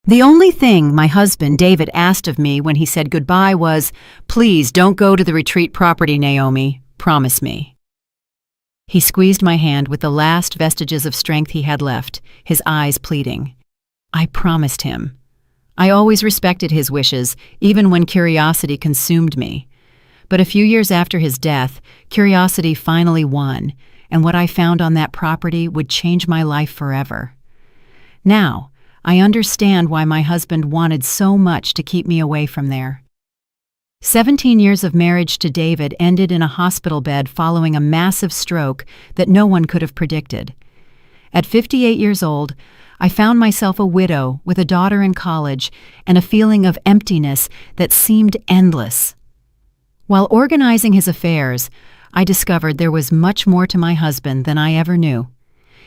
The only thing my husband, David, asked of me when he said goodbye was, "Please don't go to the retreat property, Naomi. Promise me." He squeezed my hand with the last vestiges of strength he had left, his eyes pleading. I promised him. I always respected his wishes, even when curiosity consumed me. But a few years after his death, curiosity finally won, and what I found on that property would change my life forever. Now, I understand why my husband wanted so much to keep me away from there. 17 years of marriage to David ended in a hospital bed following a massive stroke that no one could have predicted. At 58 years old, I found myself a widow with a daughter in college and a feeling of emptiness that seemed endless. While organizing his affairs, I discovered there was much more to my husband than I ever knew.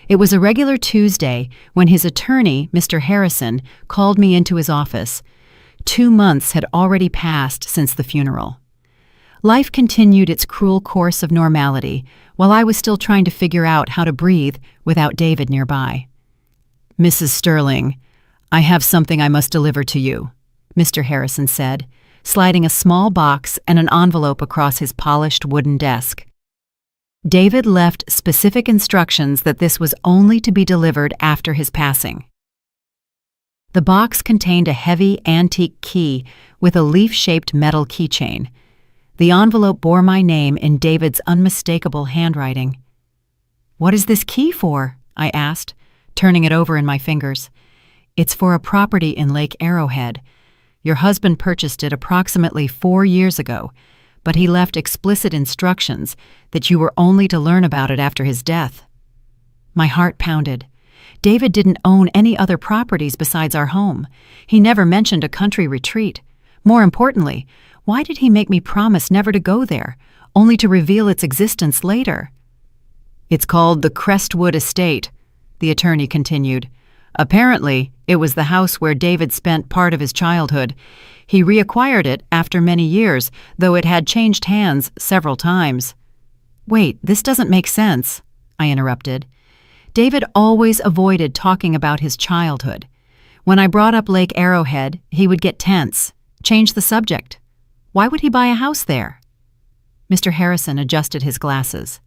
It was a regular Tuesday when his attorney, Mr. Harrison, called me into his office. 2 months had already passed since the funeral. Life continued its cruel course of normality while I was still trying to figure out how to breathe without David nearby. "Mrs. Sterling, I have something I must deliver to you," Mr. Harrison said, sliding a small box and an envelope across his polished wooden desk. David left specific instructions that this was only to be delivered after his passing. The box contained a heavy antique key with a leaf-shaped metal keychain. The envelope bore my name in David's unmistakable handwriting. "What is this key for?" I asked, turning it over in my fingers. "It's for a property in Lake Arrowhead. Your husband purchased it approximately 4 years ago, but he left explicit instructions that you were only to learn about it after his death." My heart pounded. David didn't own any other properties besides our home. He never mentioned a country retreat. More importantly, why did he make me promise never to go there, only to reveal its existence later? "It's called the Crestwood Estate," the attorney continued. "Apparently, it was the house where David spent part of his childhood. He reacquired it after many years, though it had changed hands several times." "Wait, this doesn't make sense," I interrupted. David always avoided talking about his childhood. When I brought up Lake Arrowhead, he would get tense, change the subject. Why would he buy a house there? Mr. Harrison adjusted his glasses.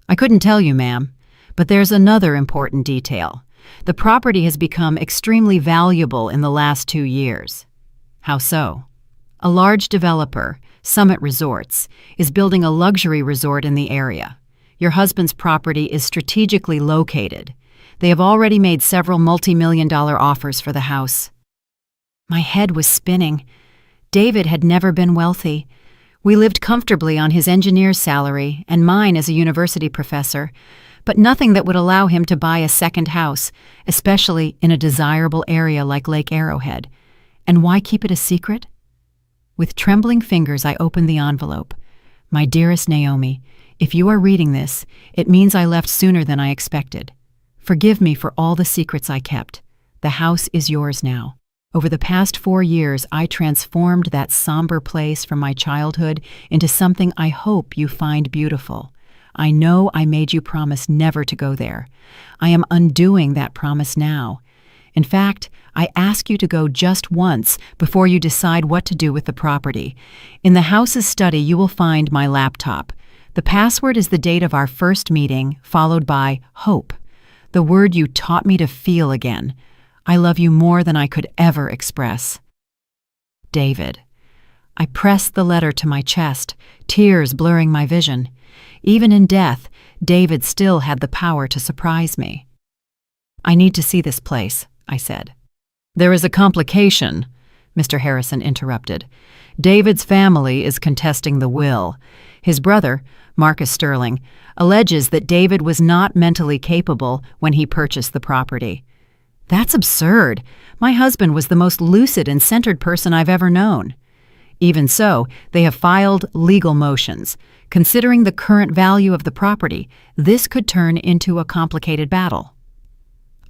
"I couldn't tell you, ma'am, but there's another important detail. The property has become extremely valuable in the last 2 years. "How so?" "A large developer, Summit Resorts, is building a luxury resort in the area. Your husband's property is strategically located. They have already made several multi-million-dollar offers for the house." My head was spinning. David had never been wealthy. We lived comfortably on his engineer's salary and mine as a university professor, but nothing that would allow him to buy a second house, especially in a desirable area like Lake Arrowhead. And why keep it a secret? With trembling fingers, I opened the envelope. "My dearest Naomi, if you are reading this, it means I left sooner than I expected. Forgive me for all the secrets I kept. The house is yours now. Over the past 4 years, I transformed that somber place from my childhood into something I hope you find beautiful. I know I made you promise never to go there. I am undoing that promise now. In fact, I ask you to go just once before you decide what to do with the property. In the house's study, you will find my laptop. The password is the date of our first meeting, followed by hope, the word you taught me to feel again. I love you more than I could ever express. David." I pressed the letter to my chest, tears blurring my vision. Even in death, David still had the power to surprise me. "I need to see this place," I said. "There is a complication," Mr. Harrison interrupted. "David's family is contesting the will. His brother, Marcus Sterling, alleges that David was not mentally capable when he purchased the property." "That's absurd. My husband was the most lucid and centered person I've ever known." "Even so, they have filed legal motions. Considering the current value of the property, this could turn into a complicated battle."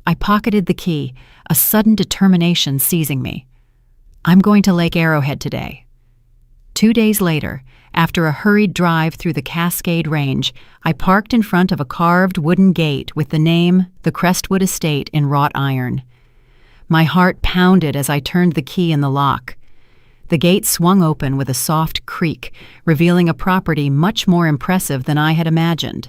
I pocketed the key, a sudden determination seizing me. "I'm going to Lake Arrowhead today." 2 days later, after a hurried drive through the Cascade Range, I parked in front of a carved wooden gate with the name, the Crestwood Estate, in wrought iron. My heart pounded as I turned the key in the lock. The gate swung open with a soft creak, revealing a property much more impressive than I had imagined.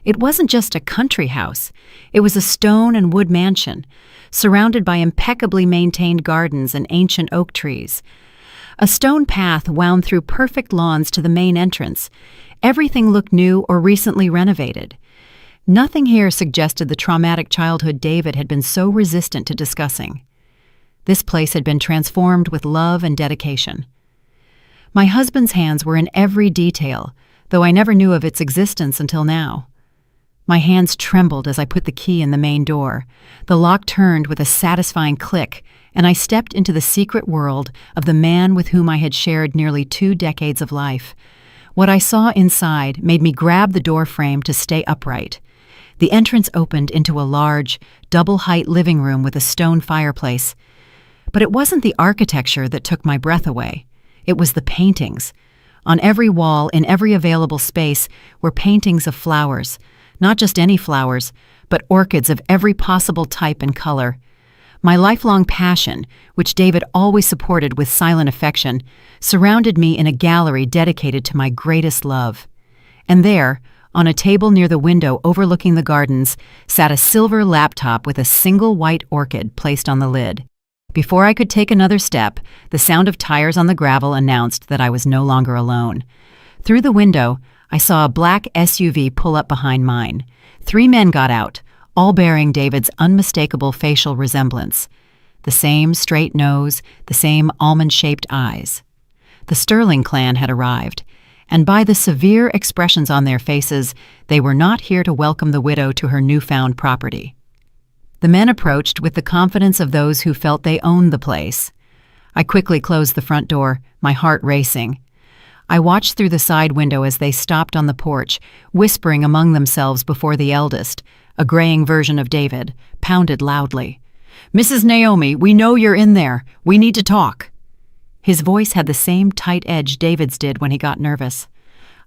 It wasn't just a country house. It was a stone and wood mansion, surrounded by impeccably maintained gardens and ancient oak trees. A stone path wound through perfect lawns to the main entrance. Everything looked new or recently renovated. Nothing here suggested the traumatic childhood David had been so resistant to discussing. This place had been transformed with love and dedication. My husband's hands were in every detail, though I never knew of its existence until now. My hands trembled as I put the key in the main door. The lock turned with a satisfying click, and I stepped into the secret world of the man with whom I had shared nearly 2 decades of life. What I saw inside made me grab the door frame to stay upright. The entrance opened into a large, double-height living room with a stone fireplace. But it wasn't the architecture that took my breath away. It was the paintings. On every wall, in every available space, were paintings of flowers. Not just any flowers, but orchids of every possible type and color. My lifelong passion, which David always supported with silent affection, surrounded me in a gallery dedicated to my greatest love. And there, on a table near the window overlooking the gardens, sat a silver laptop with a single white orchid placed on the lid. Before I could take another step, the sound of tires on the gravel announced that I was no longer alone. Through the window, I saw a black SUV pull up behind mine. 3 men got out, all bearing David's unmistakable facial resemblance. The same straight nose, the same almond-shaped eyes. The Sterling clan had arrived, and by the severe expressions on their faces, they were not here to welcome the widow to her newfound property. The men approached with the confidence of those who felt they owned the place. I quickly closed the front door, my heart racing. I watched through the side window as they stopped on the porch, whispering among themselves before the eldest, a graying version of David, pounded loudly. "Mrs. Naomi, we know you're in there. We need to talk." His voice had the same tight edge David's did when he got nervous.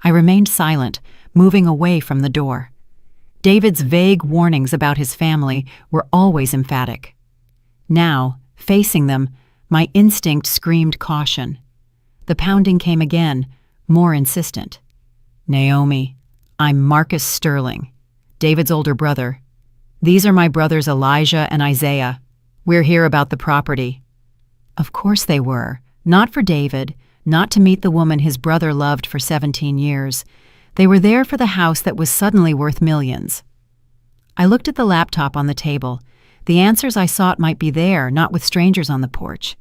I remained silent, moving away from the door. David's vague warnings about his family were always emphatic. Now, facing them, my instinct screamed caution. The pounding came again, more insistent. "Naomi, I'm Marcus Sterling, David's older brother. These are my brothers Elijah and Isaiah. We're here about the property." Of course they were. Not for David, not to meet the woman his brother loved for 17 years. They were there for the house that was suddenly worth millions. I looked at the laptop on the table. The answers I sought might be there, not with strangers on the porch.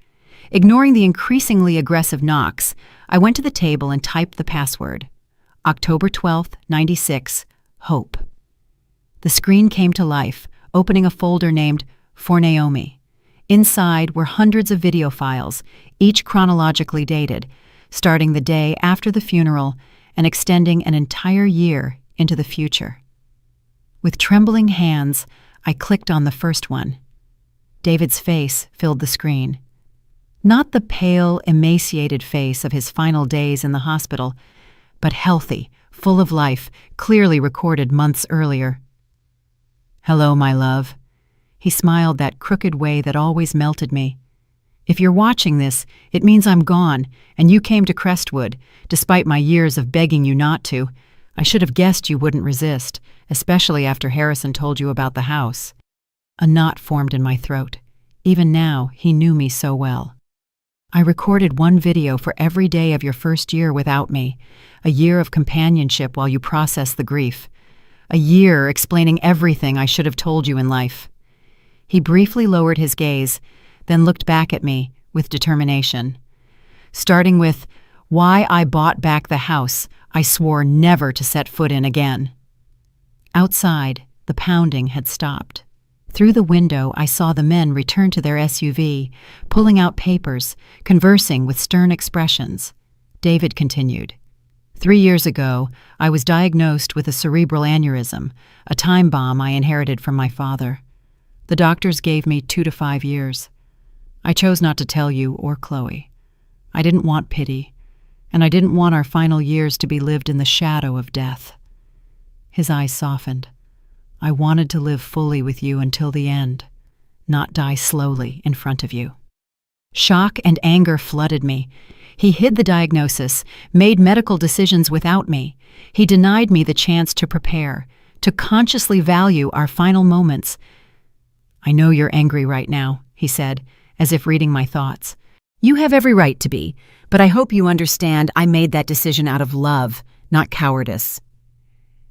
Ignoring the increasingly aggressive knocks, I went to the table and typed the password. October 12th, 96, Hope. The screen came to life, opening a folder named For Naomi. Inside were hundreds of video files, each chronologically dated, starting the day after the funeral and extending an entire year into the future. With trembling hands, I clicked on the first one. David's face filled the screen. Not the pale, emaciated face of his final days in the hospital, but healthy, full of life, clearly recorded months earlier. "Hello, my love." He smiled that crooked way that always melted me. "If you're watching this, it means I'm gone, and you came to Crestwood, despite my years of begging you not to. I should have guessed you wouldn't resist, especially after Harrison told you about the house." A knot formed in my throat. Even now, he knew me so well. "I recorded one video for every day of your first year without me, a year of companionship while you processed the grief, a year explaining everything I should have told you in life." He briefly lowered his gaze, then looked back at me with determination. Starting with, "Why I bought back the house I swore never to set foot in again." Outside, the pounding had stopped. Through the window, I saw the men return to their SUV, pulling out papers, conversing with stern expressions. David continued. 3 years ago, I was diagnosed with a cerebral aneurysm, a time bomb I inherited from my father. The doctors gave me 2 to 5 years. I chose not to tell you or Chloe. I didn't want pity, and I didn't want our final years to be lived in the shadow of death. His eyes softened. I wanted to live fully with you until the end. not die slowly in front of you. Shock and anger flooded me. He hid the diagnosis, made medical decisions without me. He denied me the chance to prepare, to consciously value our final moments. "I know you're angry right now," he said, as if reading my thoughts. "You have every right to be, but I hope you understand I made that decision out of love, not cowardice."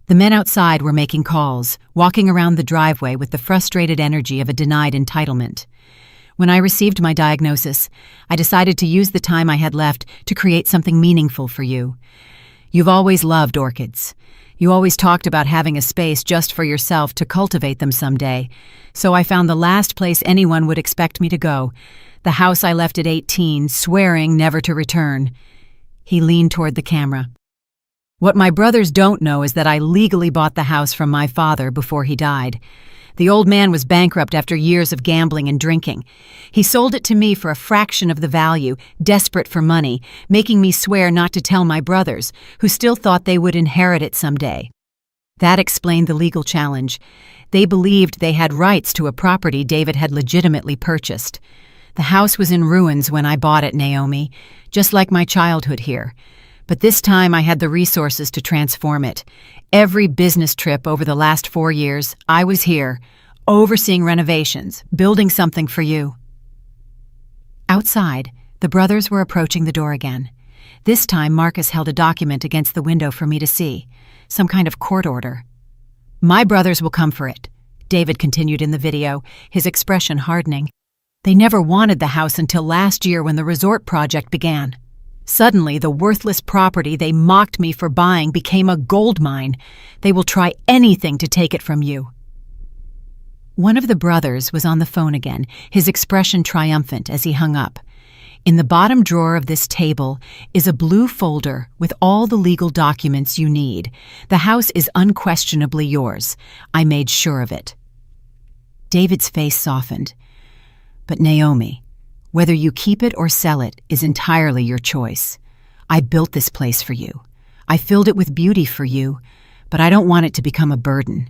The men outside were making calls, walking around the driveway with the frustrated energy of a denied entitlement. When I received my diagnosis, I decided to use the time I had left to create something meaningful for you. You've always loved orchids. You always talked about having a space just for yourself to cultivate them someday, so I found the last place anyone would expect me to go, the house I left at 18, swearing never to return. He leaned toward the camera. "What my brothers don't know is that I legally bought the house from my father before he died. The old man was bankrupt after years of gambling and drinking. He sold it to me for a fraction of the value, desperate for money, making me swear not to tell my brothers, who still thought they would inherit it someday. That explained the legal challenge. They believed they had rights to a property David had legitimately purchased. The house was in ruins when I bought it, Naomi, just like my childhood here. But this time I had the resources to transform it. Every business trip over the last 4 years, I was here, overseeing renovations, building something for you." Outside, the brothers were approaching the door again. This time Marcus held a document against the window for me to see, some kind of court order. "My brothers will come for it," David continued in the video, his expression hardening. "They never wanted the house until last year when the resort project began. Suddenly, the worthless property they mocked me for buying became a gold mine. They will try anything to take it from you." One of the brothers was on the phone again, his expression triumphant as he hung up. "In the bottom drawer of this table is a blue folder with all the legal documents you need. The house is unquestionably yours. I made sure of it." David's face softened. "But Naomi, whether you keep it or sell it is entirely your choice. I built this place for you. I filled it with beauty for you, but I don't want it to become a burden."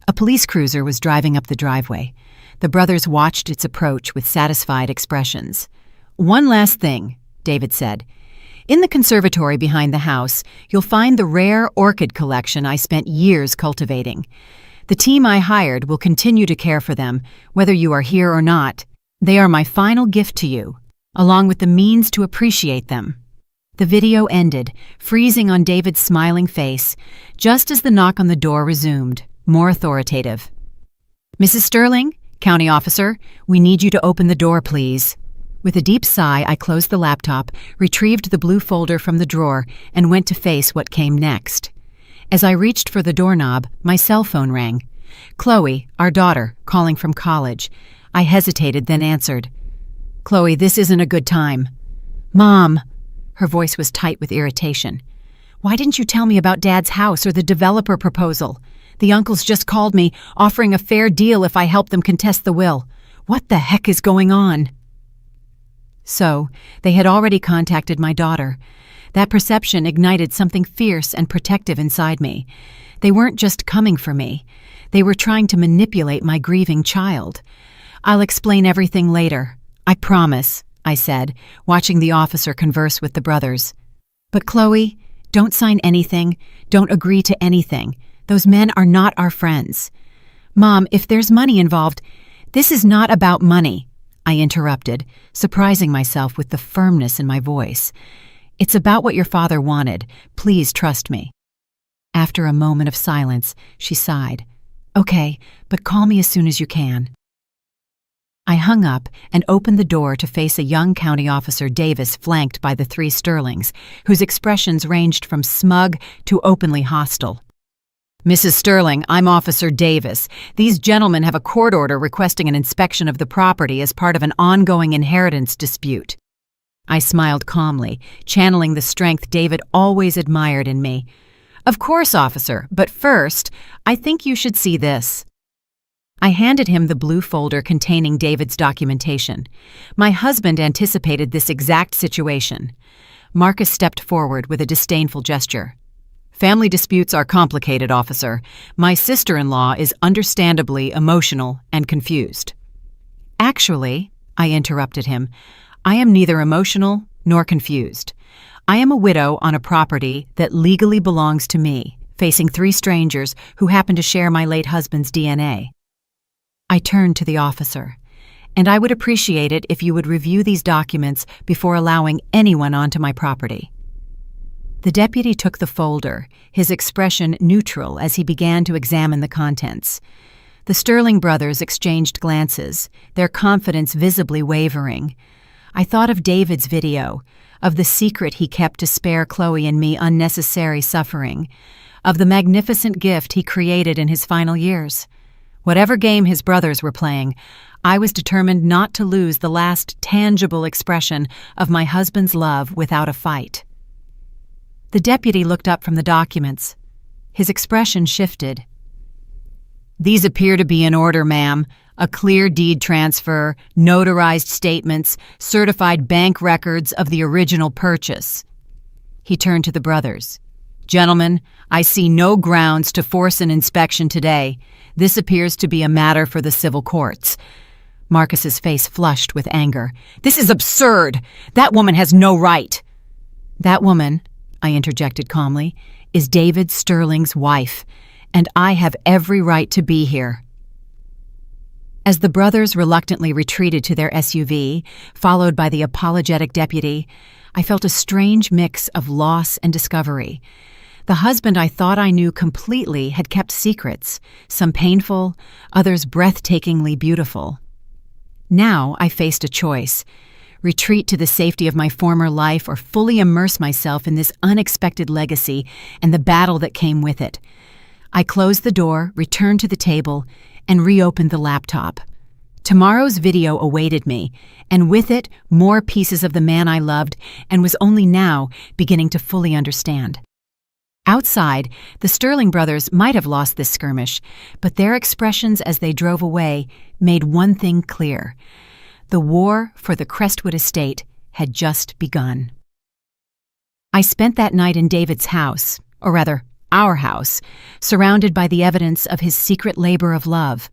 A police cruiser was driving up the driveway. The brothers watched its approach with satisfied expressions. "One last thing," David said. "In the conservatory behind the house, you'll find the rare orchid collection I spent years cultivating. The team I hired will continue to care for them, whether you are here or not. They are my final gift to you, along with the means to appreciate them." The video ended, freezing on David's smiling face, just as the knock on the door resumed, more authoritative. "Mrs. Sterling, county officer, we need you to open the door, please." With a deep sigh, I closed the laptop, retrieved the blue folder from the drawer, and went to face what came next. As I reached for the doorknob, my cell phone rang. Chloe, our daughter, calling from college. I hesitated, then answered. "Chloe, this isn't a good time." "Mom!" Her voice was tight with irritation. "Why didn't you tell me about Dad's house or the developer proposal? The uncles just called me, offering a fair deal if I help them contest the will. What the heck is going on?" So, they had already contacted my daughter. That perception ignited something fierce and protective inside me. They weren't just coming for me. They were trying to manipulate my grieving child. "I'll explain everything later. I promise," I said, watching the officer converse with the brothers. "But Chloe, don't sign anything. Don't agree to anything. Those men are not our friends." "Mom, if there's money involved—" "This is not about money," I interrupted, surprising myself with the firmness in my voice. "It's about what your father wanted. Please trust me." After a moment of silence, she sighed. "Okay, but call me as soon as you can." I hung up and opened the door to face a young County Officer Davis flanked by the 3 Sterlings, whose expressions ranged from smug to openly hostile. "Mrs. Sterling, I'm Officer Davis. These gentlemen have a court order requesting an inspection of the property as part of an ongoing inheritance dispute." I smiled calmly, channeling the strength David always admired in me. "Of course, officer, but first, I think you should see this." I handed him the blue folder containing David's documentation. My husband anticipated this exact situation. Marcus stepped forward with a disdainful gesture. Family disputes are complicated, officer. My sister-in-law is understandably emotional and confused. Actually, I interrupted him, I am neither emotional nor confused. I am a widow on a property that legally belongs to me, facing 3 strangers who happen to share my late husband's DNA. I turned to the officer, and I would appreciate it if you would review these documents before allowing anyone onto my property. The deputy took the folder, his expression neutral as he began to examine the contents. The Sterling brothers exchanged glances, their confidence visibly wavering. I thought of David's video, of the secret he kept to spare Chloe and me unnecessary suffering, of the magnificent gift he created in his final years. Whatever game his brothers were playing, I was determined not to lose the last tangible expression of my husband's love without a fight. The deputy looked up from the documents. His expression shifted. These appear to be in order, ma'am. A clear deed transfer, notarized statements, certified bank records of the original purchase. He turned to the brothers. Gentlemen, I see no grounds to force an inspection today. This appears to be a matter for the civil courts. Marcus's face flushed with anger. This is absurd! That woman has no right! That woman, I interjected calmly, is David Sterling's wife, and I have every right to be here. As the brothers reluctantly retreated to their SUV, followed by the apologetic deputy, I felt a strange mix of loss and discovery. The husband I thought I knew completely had kept secrets, some painful, others breathtakingly beautiful. Now I faced a choice: retreat to the safety of my former life or fully immerse myself in this unexpected legacy and the battle that came with it. I closed the door, returned to the table, and reopened the laptop. Tomorrow's video awaited me, and with it, more pieces of the man I loved and was only now beginning to fully understand. Outside, the Sterling brothers might have lost this skirmish, but their expressions as they drove away made one thing clear. The war for the Crestwood estate had just begun. I spent that night in David's house, or rather, our house, surrounded by the evidence of his secret labor of love.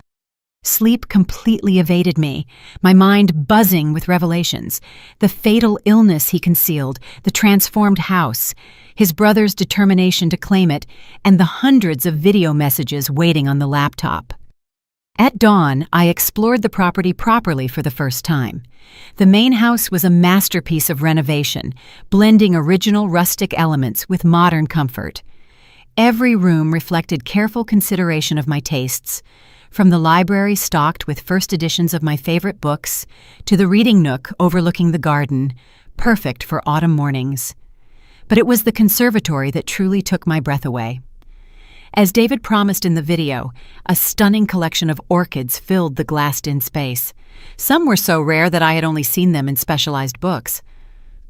Sleep completely evaded me, my mind buzzing with revelations. The fatal illness he concealed, the transformed house, his brother's determination to claim it, and the hundreds of video messages waiting on the laptop. At dawn, I explored the property properly for the first time. The main house was a masterpiece of renovation, blending original rustic elements with modern comfort. Every room reflected careful consideration of my tastes, from the library stocked with first editions of my favorite books to the reading nook overlooking the garden, perfect for autumn mornings. But it was the conservatory that truly took my breath away. As David promised in the video, a stunning collection of orchids filled the glassed-in space. Some were so rare that I had only seen them in specialized books.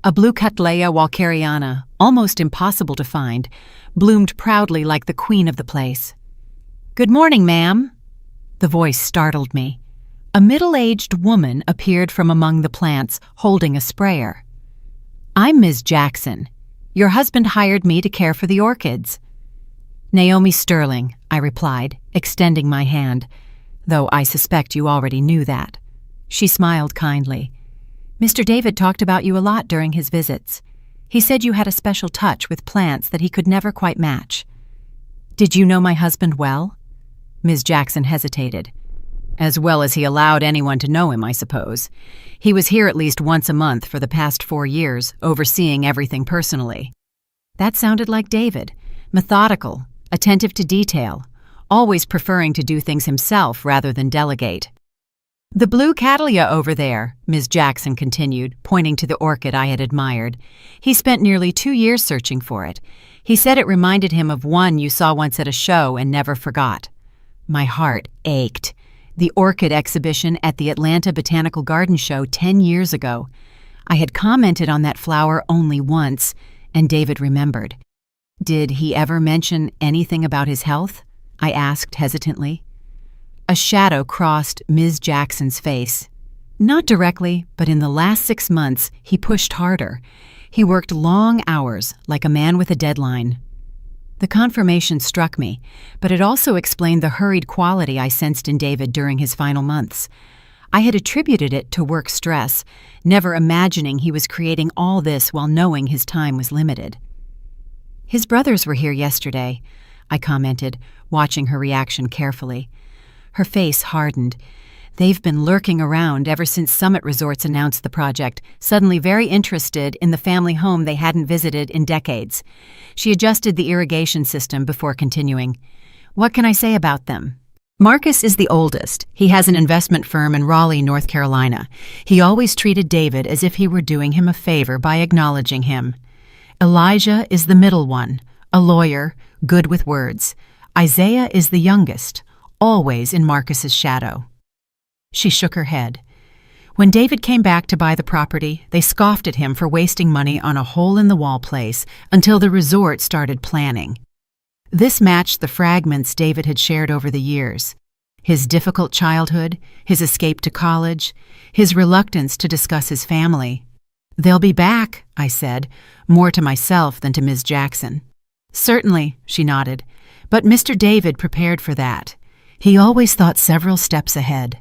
A blue Cattleya walkeriana, almost impossible to find, bloomed proudly like the queen of the place. "Good morning, ma'am." The voice startled me. A middle-aged woman appeared from among the plants, holding a sprayer. "I'm Ms. Jackson. Your husband hired me to care for the orchids." "Naomi Sterling," I replied, extending my hand, though I suspect you already knew that. She smiled kindly. "Mr. David talked about you a lot during his visits. He said you had a special touch with plants that he could never quite match." "Did you know my husband well?" Ms. Jackson hesitated. "As well as he allowed anyone to know him, I suppose. He was here at least once a month for the past 4 years, overseeing everything personally." That sounded like David, methodical, attentive to detail, always preferring to do things himself rather than delegate. "The blue cattleya over there," Ms. Jackson continued, pointing to the orchid I had admired. "He spent nearly 2 years searching for it. He said it reminded him of one you saw once at a show and never forgot." My heart ached. The orchid exhibition at the Atlanta Botanical Garden Show 10 years ago. I had commented on that flower only once, and David remembered. "Did he ever mention anything about his health?" I asked hesitantly. A shadow crossed Ms. Jackson's face. "Not directly, but in the last 6 months, he pushed harder. He worked long hours, like a man with a deadline." The confirmation struck me, but it also explained the hurried quality I sensed in David during his final months. I had attributed it to work stress, never imagining he was creating all this while knowing his time was limited. "His brothers were here yesterday," I commented, watching her reaction carefully. Her face hardened. "They've been lurking around ever since Summit Resorts announced the project, suddenly very interested in the family home they hadn't visited in decades." She adjusted the irrigation system before continuing. "What can I say about them? Marcus is the oldest. He has an investment firm in Raleigh, North Carolina. He always treated David as if he were doing him a favor by acknowledging him. Elijah is the middle one, a lawyer, good with words. Isaiah is the youngest, always in Marcus's shadow." She shook her head. When David came back to buy the property, they scoffed at him for wasting money on a hole-in-the-wall place until the resort started planning. This matched the fragments David had shared over the years. His difficult childhood, his escape to college, his reluctance to discuss his family. "They'll be back," I said, more to myself than to Ms. Jackson. "Certainly," she nodded, "but Mr. David prepared for that. He always thought several steps ahead."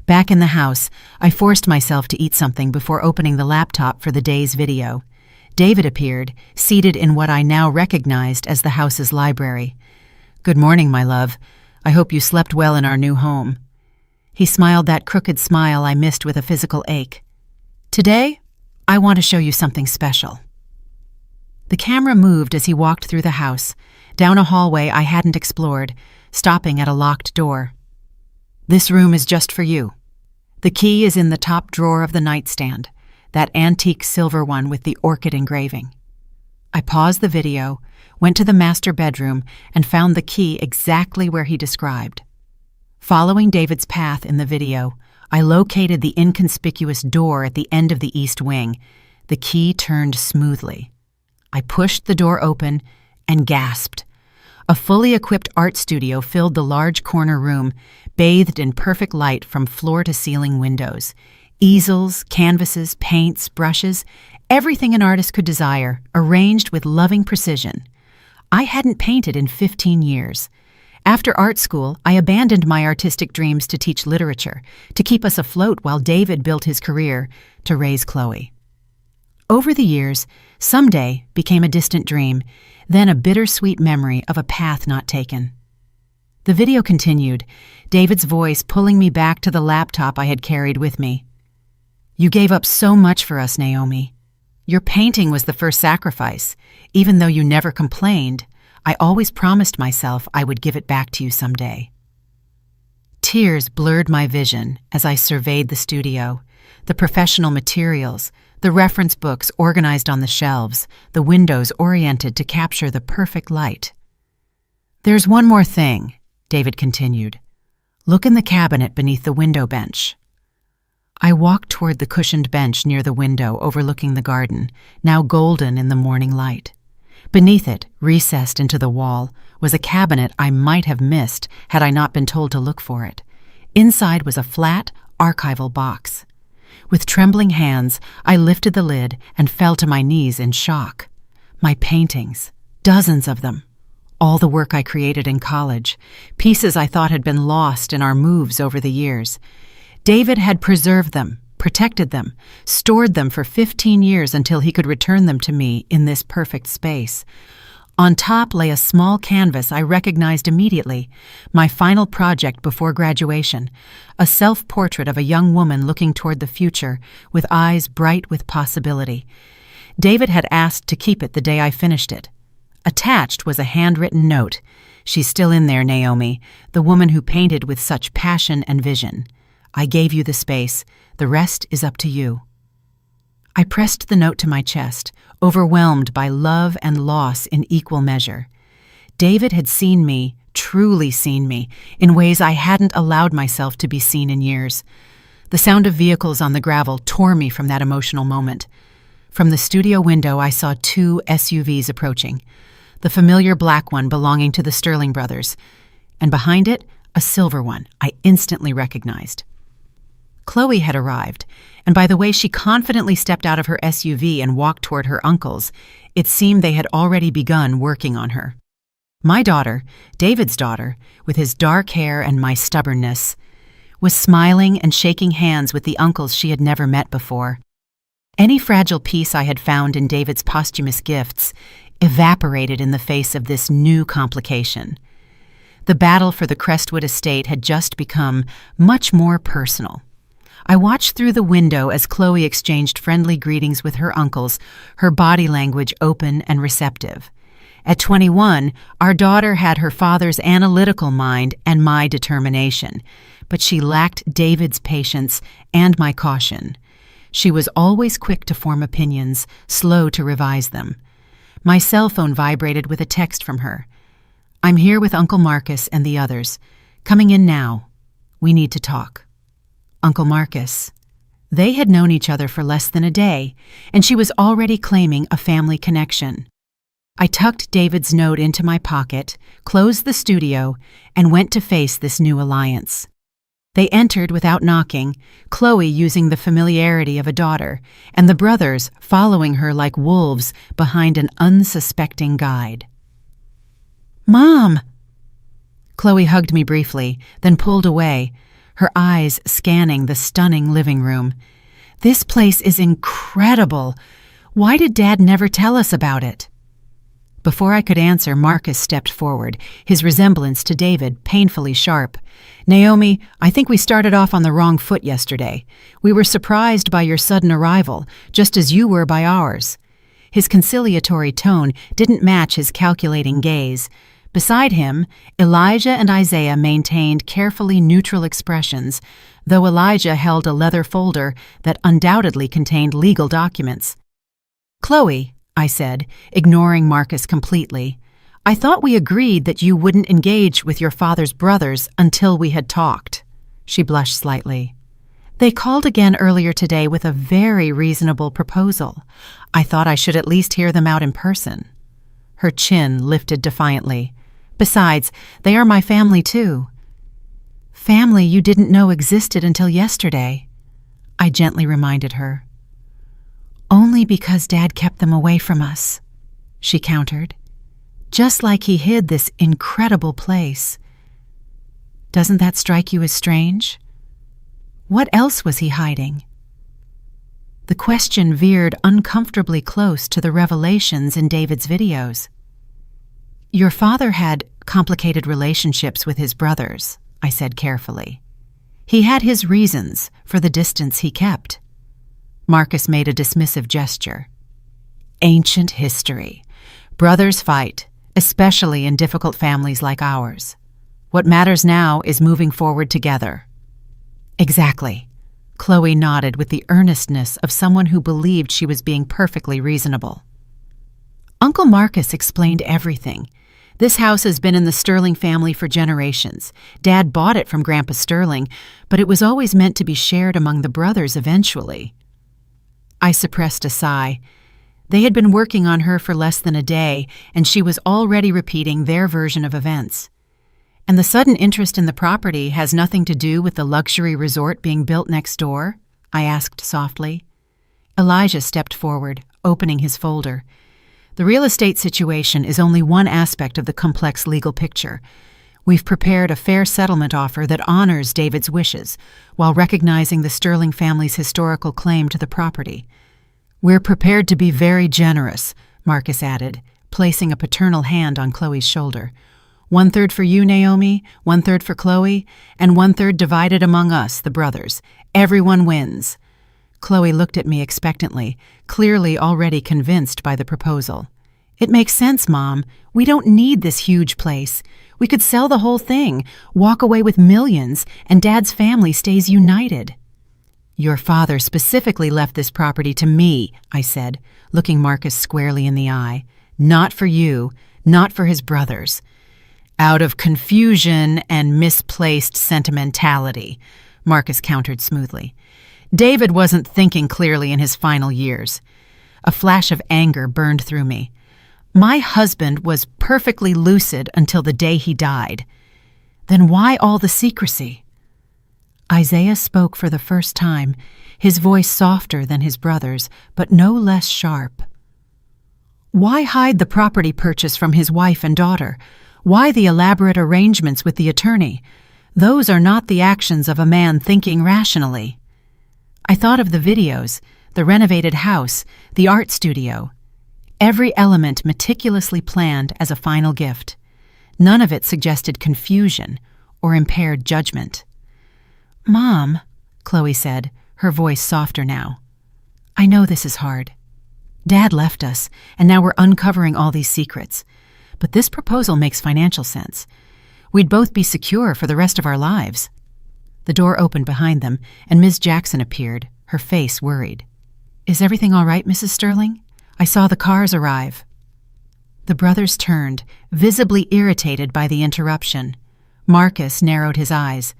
Back in the house, I forced myself to eat something before opening the laptop for the day's video. David appeared, seated in what I now recognized as the house's library. "Good morning, my love. I hope you slept well in our new home." He smiled that crooked smile I missed with a physical ache. "Today, I want to show you something special." The camera moved as he walked through the house, down a hallway I hadn't explored, stopping at a locked door. "This room is just for you. The key is in the top drawer of the nightstand, that antique silver one with the orchid engraving." I paused the video, went to the master bedroom, and found the key exactly where he described. Following David's path in the video, I located the inconspicuous door at the end of the east wing. The key turned smoothly. I pushed the door open and gasped. A fully equipped art studio filled the large corner room, bathed in perfect light from floor-to-ceiling windows. Easels, canvases, paints, brushes, everything an artist could desire, arranged with loving precision. I hadn't painted in 15 years. After art school, I abandoned my artistic dreams to teach literature, to keep us afloat while David built his career to raise Chloe. Over the years, someday became a distant dream, then a bittersweet memory of a path not taken. The video continued, David's voice pulling me back to the laptop I had carried with me. "You gave up so much for us, Naomi. Your painting was the first sacrifice. Even though you never complained, I always promised myself I would give it back to you someday." Tears blurred my vision as I surveyed the studio, the professional materials, the reference books organized on the shelves, the windows oriented to capture the perfect light. "There's one more thing," David continued. "Look in the cabinet beneath the window bench." I walked toward the cushioned bench near the window overlooking the garden, now golden in the morning light. Beneath it, recessed into the wall, was a cabinet I might have missed had I not been told to look for it. Inside was a flat, archival box. With trembling hands, I lifted the lid and fell to my knees in shock. My paintings, dozens of them. All the work I created in college, pieces I thought had been lost in our moves over the years. David had preserved them, protected them, stored them for 15 years until he could return them to me in this perfect space. On top lay a small canvas I recognized immediately, my final project before graduation, a self-portrait of a young woman looking toward the future with eyes bright with possibility. David had asked to keep it the day I finished it. Attached was a handwritten note. "She's still in there, Naomi, the woman who painted with such passion and vision. I gave you the space. The rest is up to you." I pressed the note to my chest, overwhelmed by love and loss in equal measure. David had seen me, truly seen me, in ways I hadn't allowed myself to be seen in years. The sound of vehicles on the gravel tore me from that emotional moment. From the studio window, I saw 2 SUVs approaching, the familiar black one belonging to the Sterling brothers, and behind it, a silver one I instantly recognized. Chloe had arrived, and by the way she confidently stepped out of her SUV and walked toward her uncle's, it seemed they had already begun working on her. My daughter, David's daughter, with his dark hair and my stubbornness, was smiling and shaking hands with the uncles she had never met before. Any fragile peace I had found in David's posthumous gifts evaporated in the face of this new complication. The battle for the Crestwood estate had just become much more personal. I watched through the window as Chloe exchanged friendly greetings with her uncles, her body language open and receptive. At 21, our daughter had her father's analytical mind and my determination, but she lacked David's patience and my caution. She was always quick to form opinions, slow to revise them. My cell phone vibrated with a text from her. "I'm here with Uncle Marcus and the others. Coming in now. We need to talk." Uncle Marcus. They had known each other for less than a day, and she was already claiming a family connection. I tucked David's note into my pocket, closed the studio, and went to face this new alliance. They entered without knocking, Chloe using the familiarity of a daughter, and the brothers following her like wolves behind an unsuspecting guide. "Mom!" Chloe hugged me briefly, then pulled away, her eyes scanning the stunning living room. "This place is incredible. Why did Dad never tell us about it?" Before I could answer, Marcus stepped forward, his resemblance to David painfully sharp. "Naomi, I think we started off on the wrong foot yesterday. We were surprised by your sudden arrival, just as you were by ours." His conciliatory tone didn't match his calculating gaze. Beside him, Elijah and Isaiah maintained carefully neutral expressions, though Elijah held a leather folder that undoubtedly contained legal documents. "Chloe," I said, ignoring Marcus completely, "I thought we agreed that you wouldn't engage with your father's brothers until we had talked." She blushed slightly. "They called again earlier today with a very reasonable proposal. I thought I should at least hear them out in person." Her chin lifted defiantly. "Besides, they are my family too." "Family you didn't know existed until yesterday," I gently reminded her. "Only because Dad kept them away from us," she countered. "Just like he hid this incredible place. Doesn't that strike you as strange? What else was he hiding?" The question veered uncomfortably close to the revelations in David's videos. "Your father had complicated relationships with his brothers," I said carefully. "He had his reasons for the distance he kept." Marcus made a dismissive gesture. "Ancient history. Brothers fight, especially in difficult families like ours. What matters now is moving forward together." "Exactly." Chloe nodded with the earnestness of someone who believed she was being perfectly reasonable. Uncle Marcus explained everything. "This house has been in the Sterling family for generations. Dad bought it from Grandpa Sterling, but it was always meant to be shared among the brothers eventually." I suppressed a sigh. They had been working on her for less than a day, and she was already repeating their version of events. "And the sudden interest in the property has nothing to do with the luxury resort being built next door?" I asked softly. Elijah stepped forward, opening his folder. "The real estate situation is only one aspect of the complex legal picture. We've prepared a fair settlement offer that honors David's wishes, while recognizing the Sterling family's historical claim to the property. We're prepared to be very generous," Marcus added, placing a paternal hand on Chloe's shoulder. "1/3 for you, Naomi, 1/3 for Chloe, and 1/3 divided among us, the brothers. Everyone wins." Chloe looked at me expectantly, clearly already convinced by the proposal. "It makes sense, Mom. We don't need this huge place. We could sell the whole thing, walk away with millions, and Dad's family stays united." "Your father specifically left this property to me," I said, looking Marcus squarely in the eye. "Not for you, not for his brothers." "Out of confusion and misplaced sentimentality," Marcus countered smoothly. "David wasn't thinking clearly in his final years." A flash of anger burned through me. My husband was perfectly lucid until the day he died. Then why all the secrecy? Isaiah spoke for the first time, his voice softer than his brother's, but no less sharp. "Why hide the property purchase from his wife and daughter? Why the elaborate arrangements with the attorney? Those are not the actions of a man thinking rationally. I thought of the videos, the renovated house, the art studio. Every element meticulously planned as a final gift. None of it suggested confusion or impaired judgment. "Mom," Chloe said, her voice softer now, "I know this is hard. Dad left us, and now we're uncovering all these secrets. But this proposal makes financial sense. We'd both be secure for the rest of our lives." The door opened behind them, and Ms. Jackson appeared, her face worried. "Is everything all right, Mrs. Sterling? I saw the cars arrive." The brothers turned, visibly irritated by the interruption. Marcus narrowed his eyes.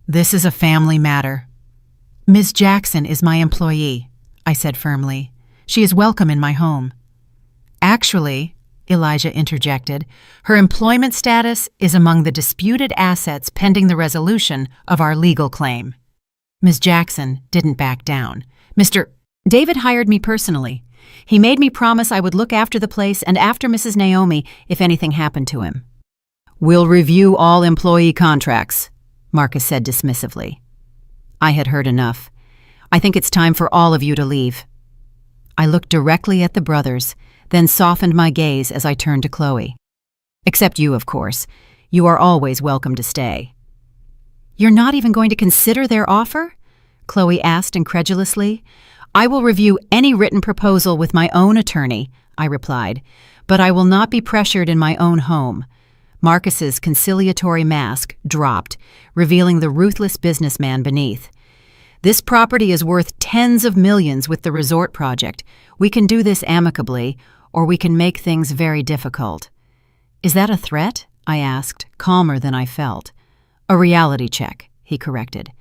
"This is a family matter." "Ms. Jackson is my employee," I said firmly. "She is welcome in my home." "Actually," Elijah interjected, "her employment status is among the disputed assets pending the resolution of our legal claim." Ms. Jackson didn't back down. "Mr. David hired me personally. He made me promise I would look after the place and after Mrs. Naomi if anything happened to him." "We'll review all employee contracts," Marcus said dismissively. I had heard enough. "I think it's time for all of you to leave." I looked directly at the brothers, then softened my gaze as I turned to Chloe. "Except you, of course. You are always welcome to stay." "You're not even going to consider their offer?" Chloe asked incredulously. "I will review any written proposal with my own attorney," I replied, "but I will not be pressured in my own home." Marcus's conciliatory mask dropped, revealing the ruthless businessman beneath. "This property is worth tens of millions with the resort project. We can do this amicably, or we can make things very difficult." "Is that a threat?" I asked, calmer than I felt. "A reality check," he corrected.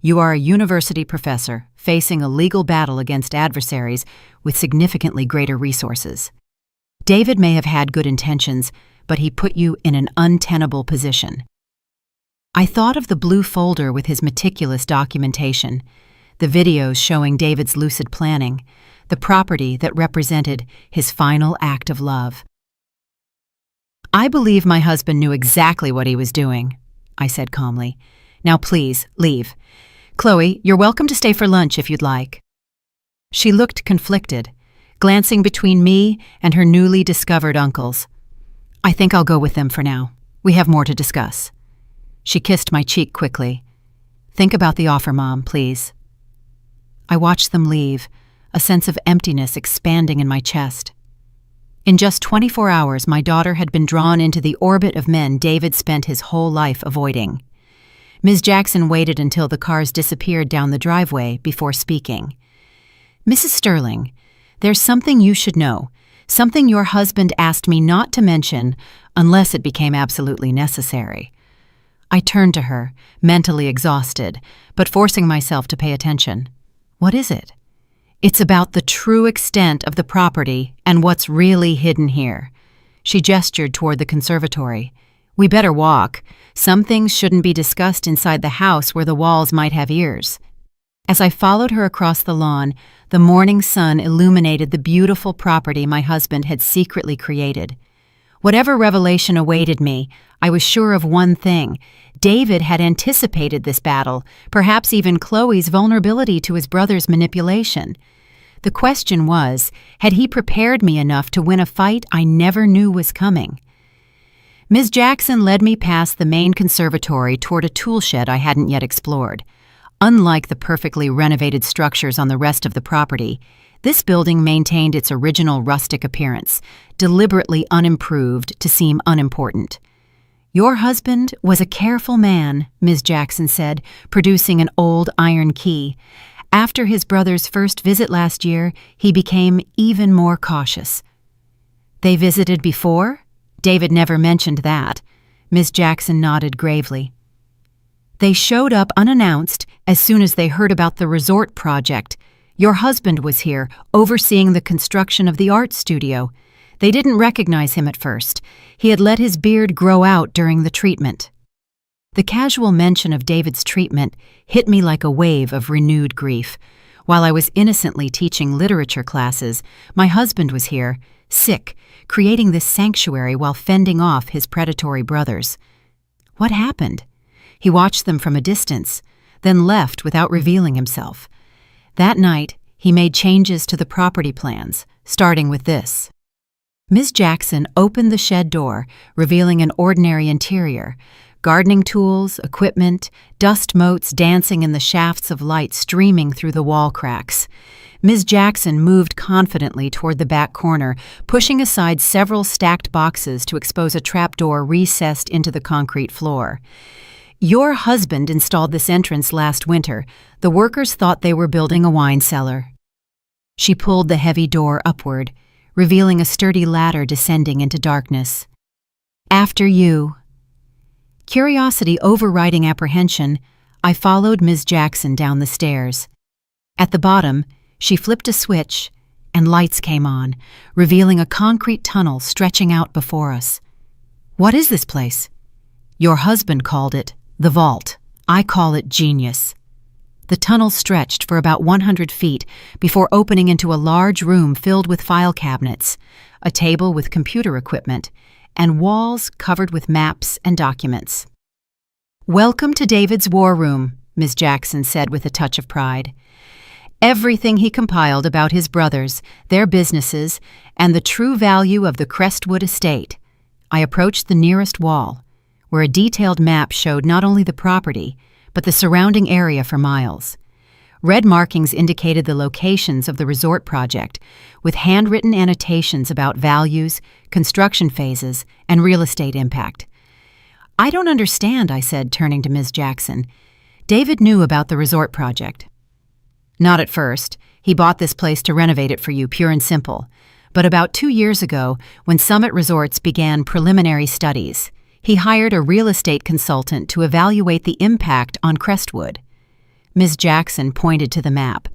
"You are a university professor facing a legal battle against adversaries with significantly greater resources. David may have had good intentions, but he put you in an untenable position." I thought of the blue folder with his meticulous documentation, the videos showing David's lucid planning, the property that represented his final act of love. "I believe my husband knew exactly what he was doing," I said calmly. "Now please, leave. Chloe, you're welcome to stay for lunch if you'd like." She looked conflicted, glancing between me and her newly discovered uncles. "I think I'll go with them for now. We have more to discuss." She kissed my cheek quickly. "Think about the offer, Mom, please." I watched them leave, a sense of emptiness expanding in my chest. In just 24 hours, my daughter had been drawn into the orbit of men David spent his whole life avoiding. Ms. Jackson waited until the cars disappeared down the driveway before speaking. "Mrs. Sterling, there's something you should know, something your husband asked me not to mention unless it became absolutely necessary." I turned to her, mentally exhausted, but forcing myself to pay attention. "What is it?" "It's about the true extent of the property and what's really hidden here." She gestured toward the conservatory. "We better walk. Some things shouldn't be discussed inside the house where the walls might have ears." As I followed her across the lawn, the morning sun illuminated the beautiful property my husband had secretly created. Whatever revelation awaited me, I was sure of one thing. David had anticipated this battle, perhaps even Chloe's vulnerability to his brother's manipulation. The question was, had he prepared me enough to win a fight I never knew was coming? Ms. Jackson led me past the main conservatory toward a tool shed I hadn't yet explored. Unlike the perfectly renovated structures on the rest of the property, this building maintained its original rustic appearance, deliberately unimproved to seem unimportant. "Your husband was a careful man," Ms. Jackson said, producing an old iron key. "After his brother's first visit last year, he became even more cautious." "They visited before?" David never mentioned that. Ms. Jackson nodded gravely. "They showed up unannounced as soon as they heard about the resort project. Your husband was here, overseeing the construction of the art studio. They didn't recognize him at first. He had let his beard grow out during the treatment." The casual mention of David's treatment hit me like a wave of renewed grief. While I was innocently teaching literature classes, my husband was here, sick, creating this sanctuary while fending off his predatory brothers. What happened? He watched them from a distance, then left without revealing himself. That night, he made changes to the property plans, starting with this. Ms. Jackson opened the shed door, revealing an ordinary interior. Gardening tools, equipment, dust motes dancing in the shafts of light streaming through the wall cracks. Ms. Jackson moved confidently toward the back corner, pushing aside several stacked boxes to expose a trapdoor recessed into the concrete floor. Your husband installed this entrance last winter. The workers thought they were building a wine cellar. She pulled the heavy door upward, revealing a sturdy ladder descending into darkness. After you. Curiosity overriding apprehension, I followed Ms. Jackson down the stairs. At the bottom, she flipped a switch, and lights came on, revealing a concrete tunnel stretching out before us. What is this place? Your husband called it the vault. I call it genius. The tunnel stretched for about 100 feet before opening into a large room filled with file cabinets, a table with computer equipment, and walls covered with maps and documents. Welcome to David's war room, Ms. Jackson said with a touch of pride. Everything he compiled about his brothers, their businesses, and the true value of the Crestwood estate. I approached the nearest wall, where a detailed map showed not only the property, but the surrounding area for miles. Red markings indicated the locations of the resort project, with handwritten annotations about values, construction phases, and real estate impact. I don't understand, I said, turning to Ms. Jackson. David knew about the resort project. Not at first. He bought this place to renovate it for you, pure and simple. But about 2 years ago, when Summit Resorts began preliminary studies, he hired a real estate consultant to evaluate the impact on Crestwood. Ms. Jackson pointed to the map.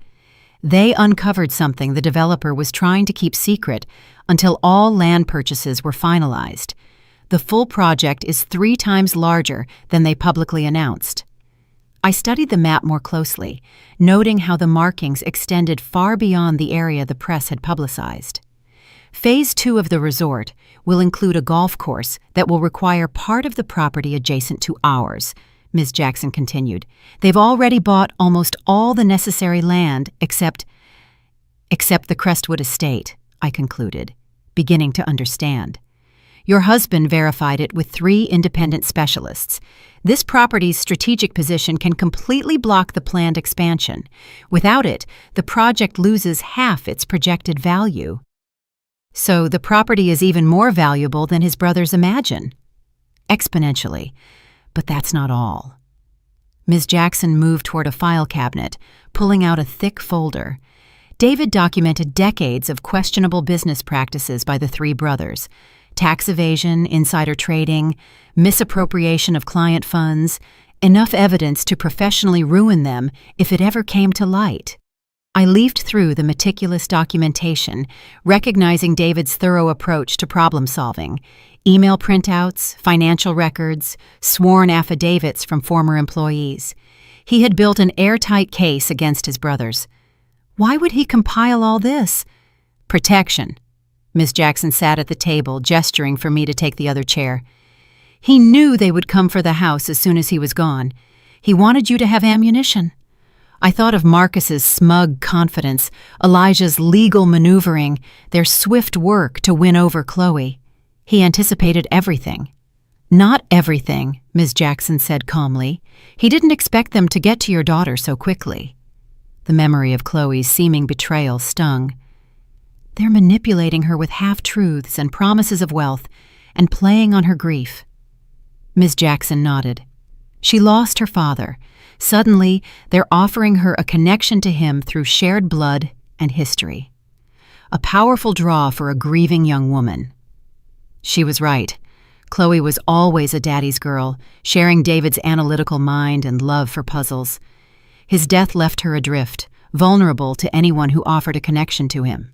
They uncovered something the developer was trying to keep secret until all land purchases were finalized. The full project is 3 times larger than they publicly announced. I studied the map more closely, noting how the markings extended far beyond the area the press had publicized. Phase 2 of the resort will include a golf course that will require part of the property adjacent to ours, Ms. Jackson continued. They've already bought almost all the necessary land except the Crestwood estate, I concluded, beginning to understand. Your husband verified it with 3 independent specialists. This property's strategic position can completely block the planned expansion. Without it, the project loses half its projected value. So the property is even more valuable than his brothers imagine. Exponentially. But that's not all. Ms. Jackson moved toward a file cabinet, pulling out a thick folder. David documented decades of questionable business practices by the 3 brothers. Tax evasion, insider trading, misappropriation of client funds, enough evidence to professionally ruin them if it ever came to light. I leafed through the meticulous documentation, recognizing David's thorough approach to problem solving, email printouts, financial records, sworn affidavits from former employees. He had built an airtight case against his brothers. Why would he compile all this? Protection. Ms. Jackson sat at the table, gesturing for me to take the other chair. He knew they would come for the house as soon as he was gone. He wanted you to have ammunition. I thought of Marcus's smug confidence, Elijah's legal maneuvering, their swift work to win over Chloe. He anticipated everything. Not everything, Ms. Jackson said calmly. He didn't expect them to get to your daughter so quickly. The memory of Chloe's seeming betrayal stung. They're manipulating her with half-truths and promises of wealth and playing on her grief. Ms. Jackson nodded. She lost her father. Suddenly, they're offering her a connection to him through shared blood and history. A powerful draw for a grieving young woman. She was right. Chloe was always a daddy's girl, sharing David's analytical mind and love for puzzles. His death left her adrift, vulnerable to anyone who offered a connection to him.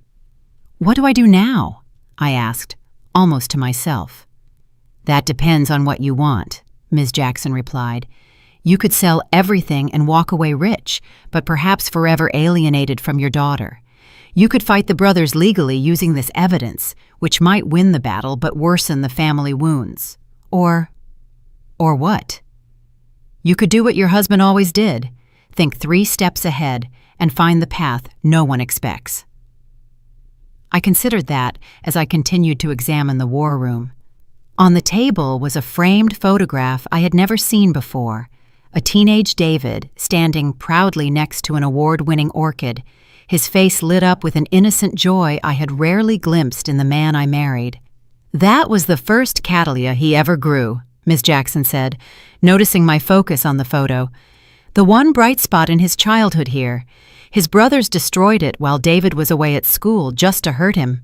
What do I do now? I asked, almost to myself. That depends on what you want, Ms. Jackson replied. You could sell everything and walk away rich, but perhaps forever alienated from your daughter. You could fight the brothers legally using this evidence, which might win the battle but worsen the family wounds. Or what? You could do what your husband always did. Think 3 steps ahead and find the path no one expects. I considered that as I continued to examine the war room. On the table was a framed photograph I had never seen before, a teenage David standing proudly next to an award-winning orchid, his face lit up with an innocent joy I had rarely glimpsed in the man I married. "That was the first cattleya he ever grew," Ms. Jackson said, noticing my focus on the photo. "The one bright spot in his childhood here. His brothers destroyed it while David was away at school just to hurt him."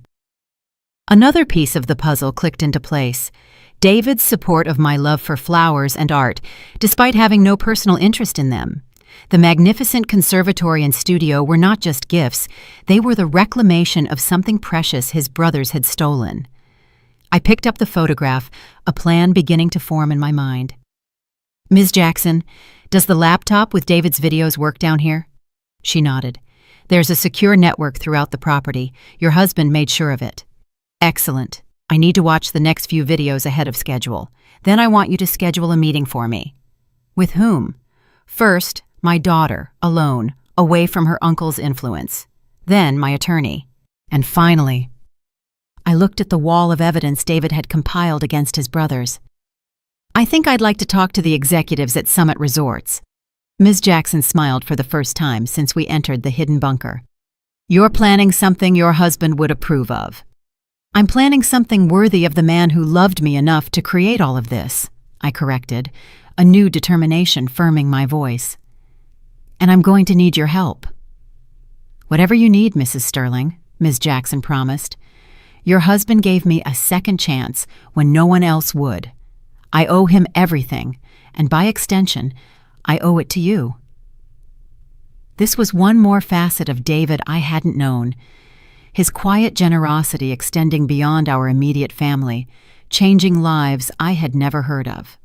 Another piece of the puzzle clicked into place. David's support of my love for flowers and art, despite having no personal interest in them. The magnificent conservatory and studio were not just gifts, they were the reclamation of something precious his brothers had stolen. I picked up the photograph, a plan beginning to form in my mind. "Ms. Jackson, does the laptop with David's videos work down here?" She nodded. "There's a secure network throughout the property. Your husband made sure of it." "Excellent. I need to watch the next few videos ahead of schedule. Then I want you to schedule a meeting for me." "With whom?" "First, my daughter, alone, away from her uncle's influence. Then my attorney. And finally..." I looked at the wall of evidence David had compiled against his brothers. "I think I'd like to talk to the executives at Summit Resorts." Ms. Jackson smiled for the first time since we entered the hidden bunker. "You're planning something your husband would approve of." "I'm planning something worthy of the man who loved me enough to create all of this," I corrected, a new determination firming my voice. "And I'm going to need your help." "Whatever you need, Mrs. Sterling," Ms. Jackson promised. "Your husband gave me a second chance when no one else would. I owe him everything, and by extension, I owe it to you." This was one more facet of David I hadn't known. His quiet generosity extending beyond our immediate family, changing lives I had never heard of.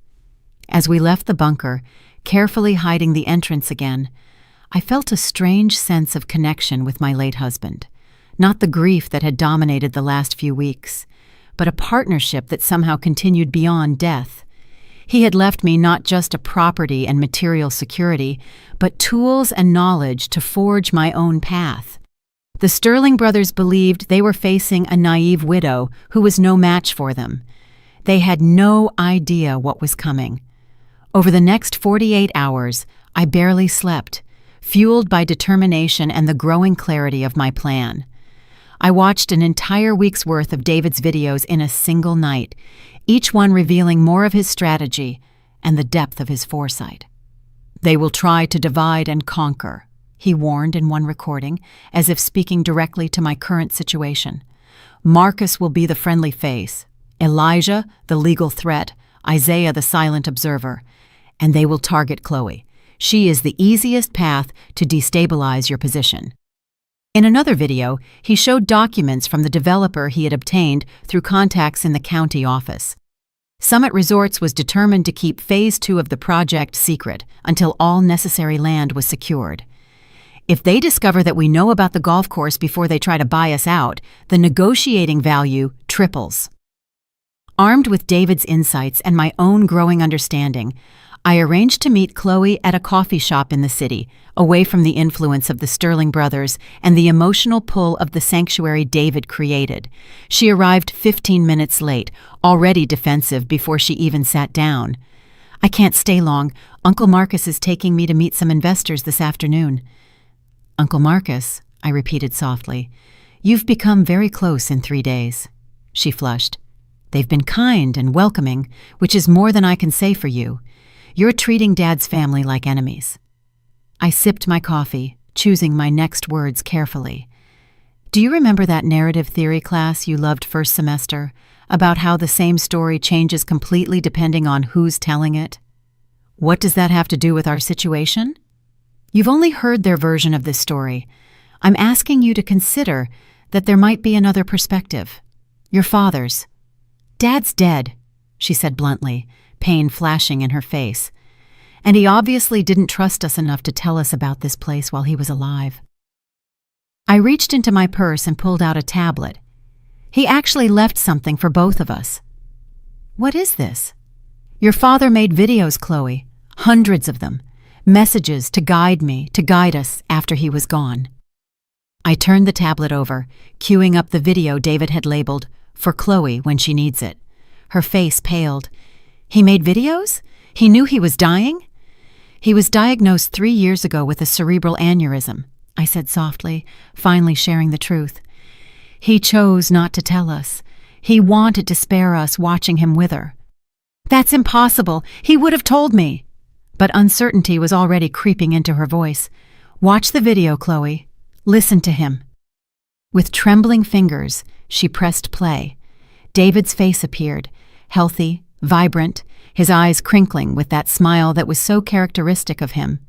As we left the bunker, carefully hiding the entrance again, I felt a strange sense of connection with my late husband. Not the grief that had dominated the last few weeks, but a partnership that somehow continued beyond death. He had left me not just a property and material security, but tools and knowledge to forge my own path. The Sterling brothers believed they were facing a naive widow who was no match for them. They had no idea what was coming. Over the next 48 hours, I barely slept, fueled by determination and the growing clarity of my plan. I watched an entire week's worth of David's videos in a single night, each one revealing more of his strategy and the depth of his foresight. "They will try to divide and conquer," he warned in one recording, as if speaking directly to my current situation. "Marcus will be the friendly face, Elijah the legal threat, Isaiah the silent observer, and they will target Chloe. She is the easiest path to destabilize your position." In another video, he showed documents from the developer he had obtained through contacts in the county office. Summit Resorts was determined to keep Phase 2 of the project secret until all necessary land was secured. If they discover that we know about the golf course before they try to buy us out, the negotiating value triples. Armed with David's insights and my own growing understanding, I arranged to meet Chloe at a coffee shop in the city, away from the influence of the Sterling brothers and the emotional pull of the sanctuary David created. She arrived 15 minutes late, already defensive before she even sat down. "I can't stay long. Uncle Marcus is taking me to meet some investors this afternoon." "Uncle Marcus," I repeated softly. "You've become very close in 3 days." She flushed. "They've been kind and welcoming, which is more than I can say for you. You're treating Dad's family like enemies." I sipped my coffee, choosing my next words carefully. "Do you remember that narrative theory class you loved first semester, about how the same story changes completely depending on who's telling it? What does that have to do with our situation? You've only heard their version of this story. I'm asking you to consider that there might be another perspective. Your father's. Dad's dead," she said bluntly, pain flashing in her face. "And he obviously didn't trust us enough to tell us about this place while he was alive." I reached into my purse and pulled out a tablet. He actually left something for both of us. What is this? Your father made videos, Chloe. Hundreds of them. Messages to guide us after he was gone. I turned the tablet over, queuing up the video David had labeled, "For Chloe when she needs it." Her face paled. He made videos? He knew he was dying? He was diagnosed 3 years ago with a cerebral aneurysm, I said softly, finally sharing the truth. He chose not to tell us. He wanted to spare us watching him wither. That's impossible. He would have told me. But uncertainty was already creeping into her voice. Watch the video, Chloe. Listen to him. With trembling fingers, she pressed play. David's face appeared, healthy, vibrant, his eyes crinkling with that smile that was so characteristic of him.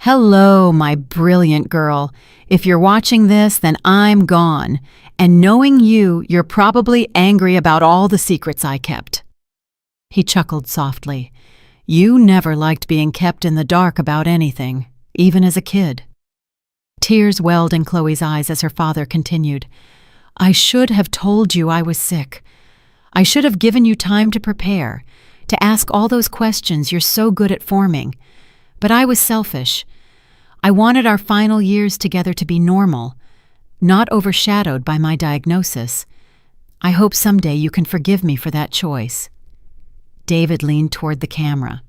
Hello, my brilliant girl. If you're watching this, then I'm gone. And knowing you, you're probably angry about all the secrets I kept. He chuckled softly. You never liked being kept in the dark about anything, even as a kid. Tears welled in Chloe's eyes as her father continued. I should have told you I was sick. I should have given you time to prepare, to ask all those questions you're so good at forming. But I was selfish. I wanted our final years together to be normal, not overshadowed by my diagnosis. I hope someday you can forgive me for that choice. David leaned toward the camera.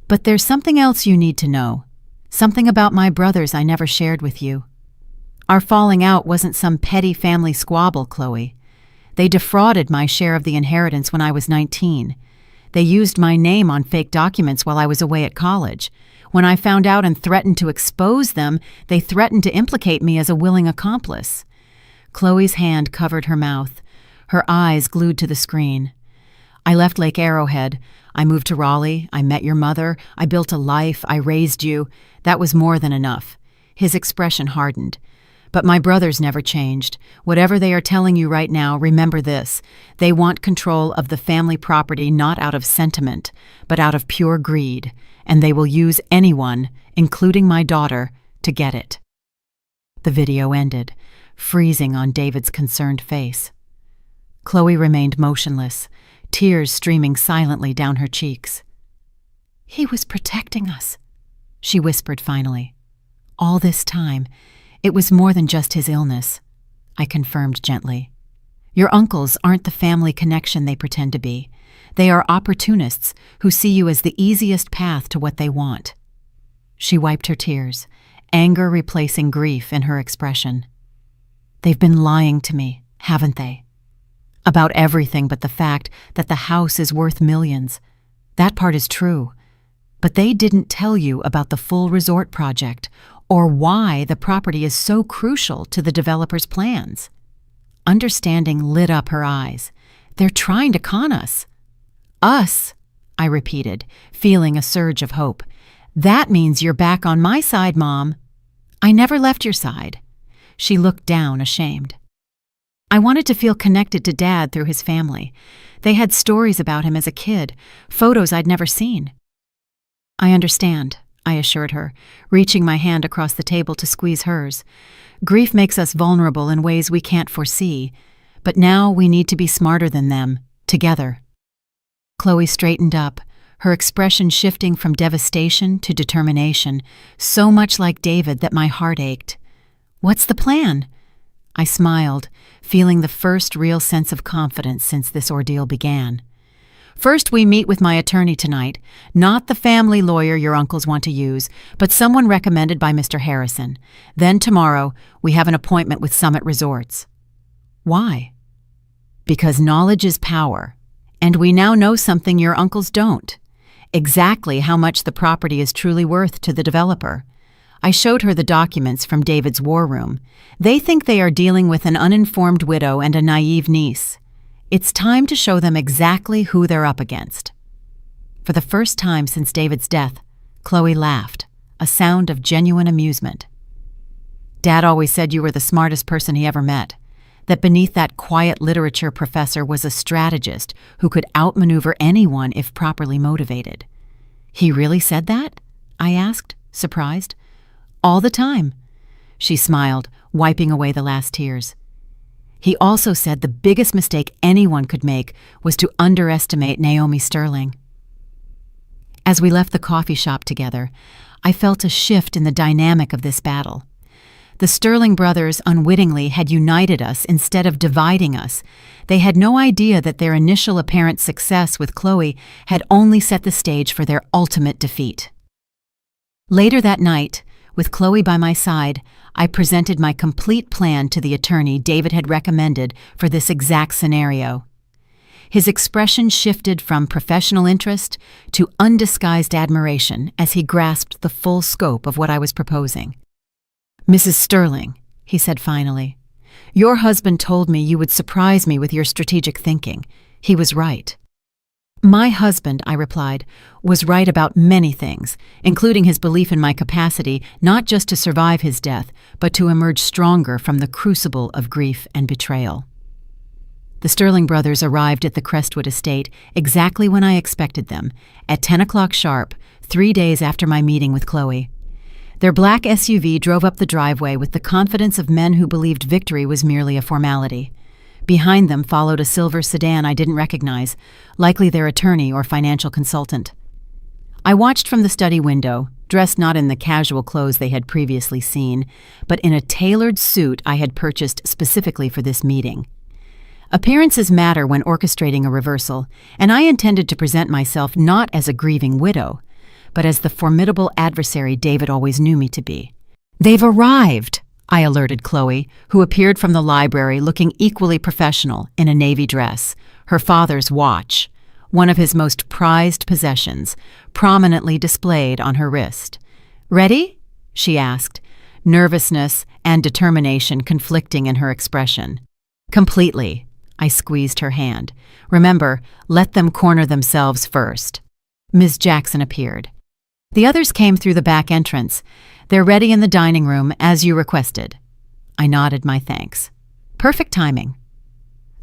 But there's something else you need to know. Something about my brothers I never shared with you. Our falling out wasn't some petty family squabble, Chloe. They defrauded my share of the inheritance when I was 19. They used my name on fake documents while I was away at college. When I found out and threatened to expose them, they threatened to implicate me as a willing accomplice. Chloe's hand covered her mouth, her eyes glued to the screen. I left Lake Arrowhead. I moved to Raleigh. I met your mother. I built a life. I raised you. That was more than enough. His expression hardened. But my brothers never changed. Whatever they are telling you right now, remember this. They want control of the family property not out of sentiment, but out of pure greed, and they will use anyone, including my daughter, to get it. The video ended, freezing on David's concerned face. Chloe remained motionless, tears streaming silently down her cheeks. He was protecting us, she whispered finally. All this time, it was more than just his illness, I confirmed gently. Your uncles aren't the family connection they pretend to be. They are opportunists who see you as the easiest path to what they want. She wiped her tears, anger replacing grief in her expression. They've been lying to me, haven't they? About everything but the fact that the house is worth millions. That part is true. But they didn't tell you about the full resort project or why the property is so crucial to the developer's plans. Understanding lit up her eyes. They're trying to con us. Us, I repeated, feeling a surge of hope. That means you're back on my side, Mom. I never left your side. She looked down, ashamed. I wanted to feel connected to Dad through his family. They had stories about him as a kid, photos I'd never seen. I understand, I assured her, reaching my hand across the table to squeeze hers. Grief makes us vulnerable in ways we can't foresee, but now we need to be smarter than them, together. Chloe straightened up, her expression shifting from devastation to determination, so much like David that my heart ached. What's the plan? I smiled, feeling the first real sense of confidence since this ordeal began. First, we meet with my attorney tonight, not the family lawyer your uncles want to use, but someone recommended by Mr. Harrison. Then tomorrow, we have an appointment with Summit Resorts. Why? Because knowledge is power, and we now know something your uncles don't. Exactly how much the property is truly worth to the developer. I showed her the documents from David's war room. They think they are dealing with an uninformed widow and a naive niece. It's time to show them exactly who they're up against. For the first time since David's death, Chloe laughed, a sound of genuine amusement. Dad always said you were the smartest person he ever met, that beneath that quiet literature professor was a strategist who could outmaneuver anyone if properly motivated. He really said that? I asked, surprised. All the time. She smiled, wiping away the last tears. He also said the biggest mistake anyone could make was to underestimate Naomi Sterling. As we left the coffee shop together, I felt a shift in the dynamic of this battle. The Sterling brothers unwittingly had united us instead of dividing us. They had no idea that their initial apparent success with Chloe had only set the stage for their ultimate defeat. Later that night, with Chloe by my side, I presented my complete plan to the attorney David had recommended for this exact scenario. His expression shifted from professional interest to undisguised admiration as he grasped the full scope of what I was proposing. "Mrs. Sterling," he said finally, "your husband told me you would surprise me with your strategic thinking. He was right." "My husband," I replied, "was right about many things, including his belief in my capacity not just to survive his death, but to emerge stronger from the crucible of grief and betrayal." The Sterling brothers arrived at the Crestwood estate exactly when I expected them, at 10 o'clock sharp, 3 days after my meeting with Chloe. Their black SUV drove up the driveway with the confidence of men who believed victory was merely a formality. Behind them followed a silver sedan I didn't recognize, likely their attorney or financial consultant. I watched from the study window, dressed not in the casual clothes they had previously seen, but in a tailored suit I had purchased specifically for this meeting. Appearances matter when orchestrating a reversal, and I intended to present myself not as a grieving widow, but as the formidable adversary David always knew me to be. "They've arrived," I alerted Chloe, who appeared from the library looking equally professional in a navy dress, her father's watch, one of his most prized possessions, prominently displayed on her wrist. "Ready?" she asked, nervousness and determination conflicting in her expression. "Completely." I squeezed her hand. "Remember, let them corner themselves first." Ms. Jackson appeared. The others came through the back entrance. "They're ready in the dining room, as you requested." I nodded my thanks. Perfect timing.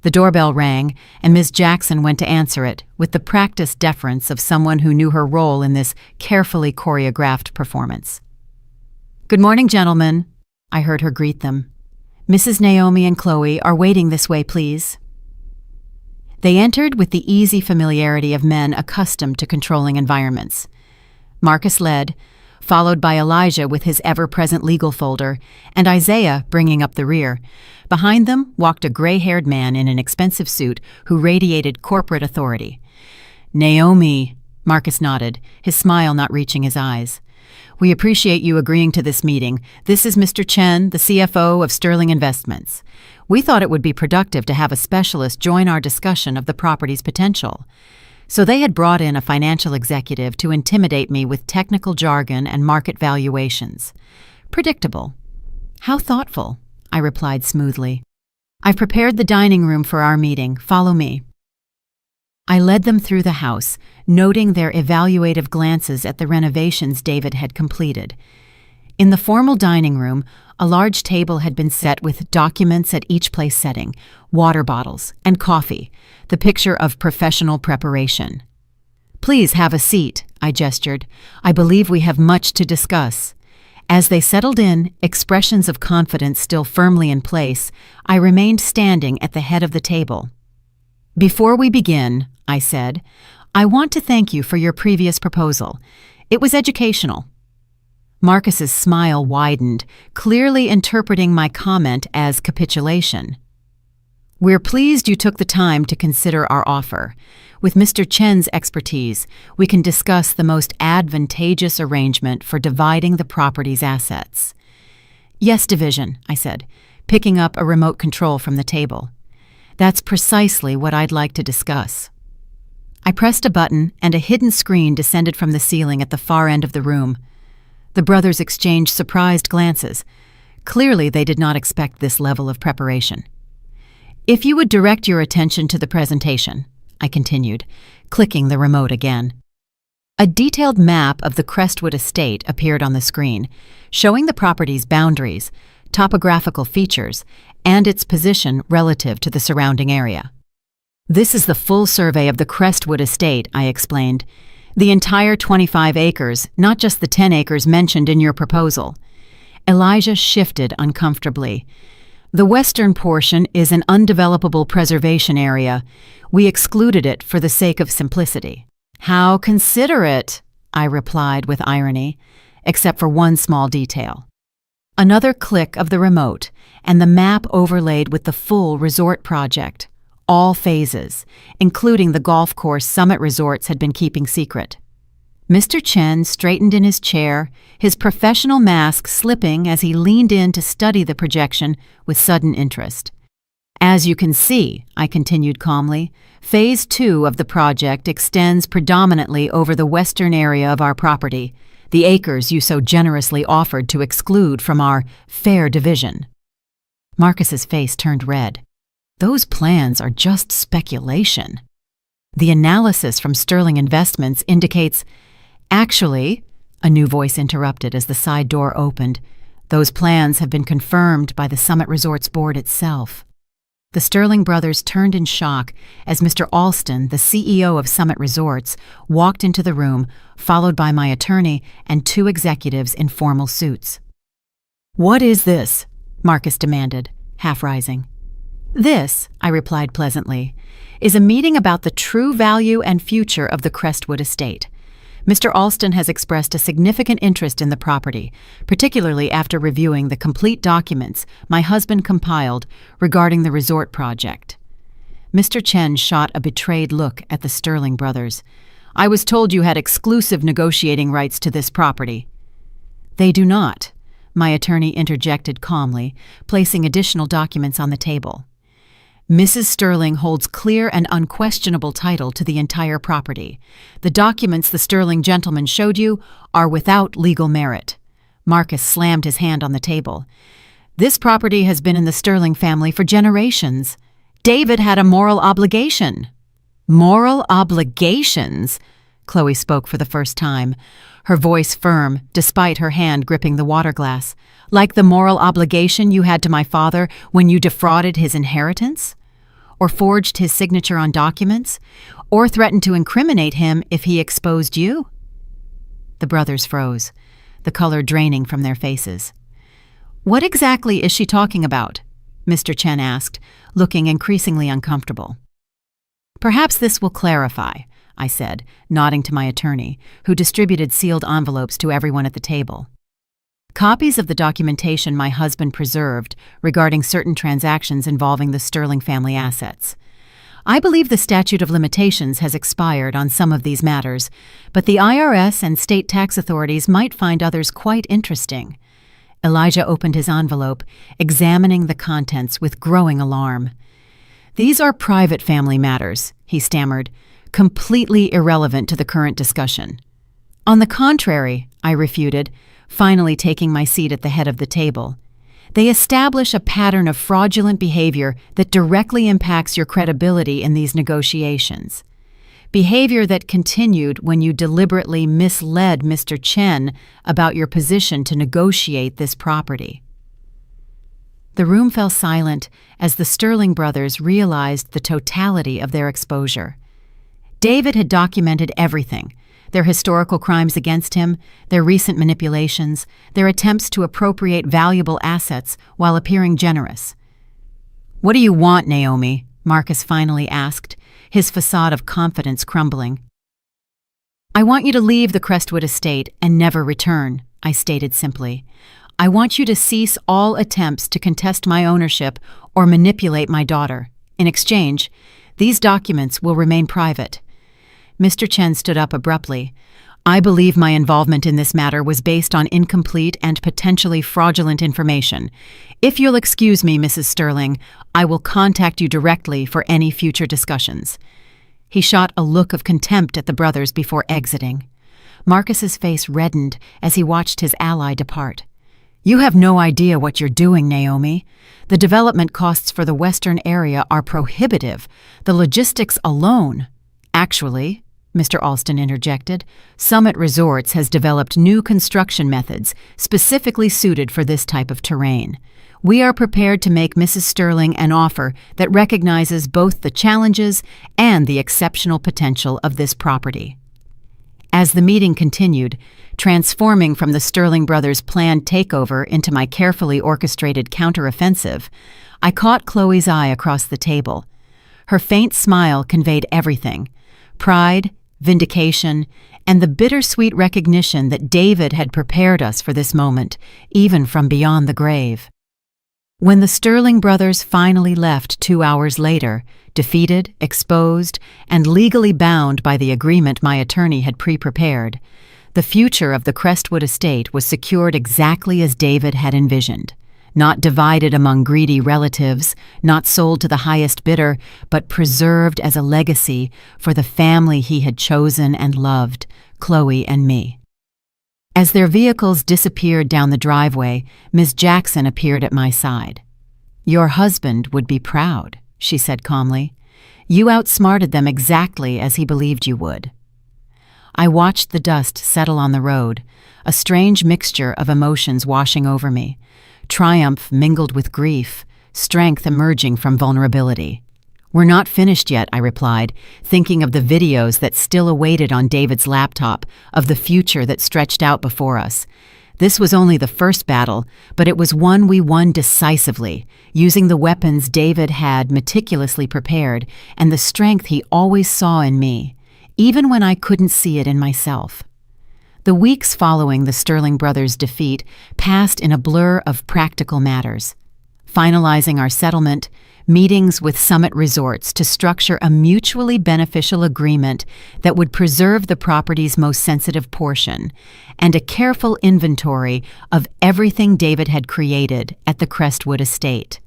The doorbell rang, and Ms. Jackson went to answer it, with the practiced deference of someone who knew her role in this carefully choreographed performance. "Good morning, gentlemen," I heard her greet them. "Mrs. Naomi and Chloe are waiting this way, please." They entered with the easy familiarity of men accustomed to controlling environments. Marcus led, followed by Elijah with his ever-present legal folder, and Isaiah bringing up the rear. Behind them walked a gray-haired man in an expensive suit who radiated corporate authority. "Naomi," Marcus nodded, his smile not reaching his eyes. "We appreciate you agreeing to this meeting. This is Mr. Chen, the CFO of Sterling Investments. We thought it would be productive to have a specialist join our discussion of the property's potential." So they had brought in a financial executive to intimidate me with technical jargon and market valuations. Predictable. "How thoughtful," I replied smoothly. "I've prepared the dining room for our meeting. Follow me." I led them through the house, noting their evaluative glances at the renovations David had completed. In the formal dining room, a large table had been set with documents at each place setting, water bottles, and coffee, the picture of professional preparation. "Please have a seat," I gestured. "I believe we have much to discuss." As they settled in, expressions of confidence still firmly in place, I remained standing at the head of the table. "Before we begin," I said, "I want to thank you for your previous proposal. It was educational." Marcus's smile widened, clearly interpreting my comment as capitulation. "We're pleased you took the time to consider our offer. With Mr. Chen's expertise, we can discuss the most advantageous arrangement for dividing the property's assets." "Yes, division," I said, picking up a remote control from the table. "That's precisely what I'd like to discuss." I pressed a button, and a hidden screen descended from the ceiling at the far end of the room. The brothers exchanged surprised glances. Clearly, they did not expect this level of preparation. "If you would direct your attention to the presentation," I continued, clicking the remote again. A detailed map of the Crestwood estate appeared on the screen, showing the property's boundaries, topographical features, and its position relative to the surrounding area. "This is the full survey of the Crestwood estate," I explained. "The entire 25 acres, not just the 10 acres mentioned in your proposal. Elijah shifted uncomfortably. The western portion is an undevelopable preservation area. We excluded it for the sake of simplicity. How considerate, I replied with irony, except for one small detail. Another click of the remote, and the map overlaid with the full resort project. All phases, including the golf course Summit Resorts had been keeping secret. Mr. Chen straightened in his chair, his professional mask slipping as he leaned in to study the projection with sudden interest. As you can see, I continued calmly, Phase 2 of the project extends predominantly over the western area of our property, the acres you so generously offered to exclude from our fair division. Marcus's face turned red. Those plans are just speculation. The analysis from Sterling Investments indicates, actually, a new voice interrupted as the side door opened. Those plans have been confirmed by the Summit Resorts board itself. The Sterling brothers turned in shock as Mr. Alston, the CEO of Summit Resorts, walked into the room, followed by my attorney and two executives in formal suits. "What is this?" Marcus demanded, half rising. "This," I replied pleasantly, "is a meeting about the true value and future of the Crestwood estate. Mr. Alston has expressed a significant interest in the property, particularly after reviewing the complete documents my husband compiled regarding the resort project." Mr. Chen shot a betrayed look at the Sterling brothers. "I was told you had exclusive negotiating rights to this property." "They do not," my attorney interjected calmly, placing additional documents on the table. "Mrs. Sterling holds clear and unquestionable title to the entire property. The documents the Sterling gentleman showed you are without legal merit." Marcus slammed his hand on the table. "This property has been in the Sterling family for generations. David had a moral obligation." "Moral obligations?" Chloe spoke for the first time, her voice firm despite her hand gripping the water glass. "Like the moral obligation you had to my father when you defrauded his inheritance? Or forged his signature on documents? Or threatened to incriminate him if he exposed you?" The brothers froze, the color draining from their faces. "What exactly is she talking about?" Mr. Chen asked, looking increasingly uncomfortable. "Perhaps this will clarify," I said, nodding to my attorney, who distributed sealed envelopes to everyone at the table. Copies of the documentation my husband preserved regarding certain transactions involving the Sterling family assets. I believe the statute of limitations has expired on some of these matters, but the IRS and state tax authorities might find others quite interesting. Elijah opened his envelope, examining the contents with growing alarm. "These are private family matters," he stammered, "completely irrelevant to the current discussion." "On the contrary," I refuted, finally taking my seat at the head of the table. "They establish a pattern of fraudulent behavior that directly impacts your credibility in these negotiations. Behavior that continued when you deliberately misled Mr. Chen about your position to negotiate this property." The room fell silent as the Sterling brothers realized the totality of their exposure. David had documented everything: their historical crimes against him, their recent manipulations, their attempts to appropriate valuable assets while appearing generous. "What do you want, Naomi?" Marcus finally asked, his facade of confidence crumbling. "I want you to leave the Crestwood estate and never return," I stated simply. "I want you to cease all attempts to contest my ownership or manipulate my daughter. In exchange, these documents will remain private." Mr. Chen stood up abruptly. "I believe my involvement in this matter was based on incomplete and potentially fraudulent information. If you'll excuse me, Mrs. Sterling, I will contact you directly for any future discussions." He shot a look of contempt at the brothers before exiting. Marcus's face reddened as he watched his ally depart. "You have no idea what you're doing, Naomi. The development costs for the western area are prohibitive. The logistics alone—" "Actually," Mr. Alston interjected, "Summit Resorts has developed new construction methods specifically suited for this type of terrain. We are prepared to make Mrs. Sterling an offer that recognizes both the challenges and the exceptional potential of this property." As the meeting continued, transforming from the Sterling brothers' planned takeover into my carefully orchestrated counteroffensive, I caught Chloe's eye across the table. Her faint smile conveyed everything: pride, vindication, and the bittersweet recognition that David had prepared us for this moment, even from beyond the grave. When the Sterling brothers finally left 2 hours later, defeated, exposed, and legally bound by the agreement my attorney had pre-prepared, the future of the Crestwood estate was secured exactly as David had envisioned. Not divided among greedy relatives, not sold to the highest bidder, but preserved as a legacy for the family he had chosen and loved, Chloe and me. As their vehicles disappeared down the driveway, Ms. Jackson appeared at my side. "Your husband would be proud," she said calmly. "You outsmarted them exactly as he believed you would." I watched the dust settle on the road, a strange mixture of emotions washing over me. Triumph mingled with grief, strength emerging from vulnerability. "We're not finished yet," I replied, thinking of the videos that still awaited on David's laptop, of the future that stretched out before us. This was only the first battle, but it was one we won decisively, using the weapons David had meticulously prepared and the strength he always saw in me, even when I couldn't see it in myself. The weeks following the Sterling brothers' defeat passed in a blur of practical matters. Finalizing our settlement, meetings with Summit Resorts to structure a mutually beneficial agreement that would preserve the property's most sensitive portion, and a careful inventory of everything David had created at the Crestwood estate.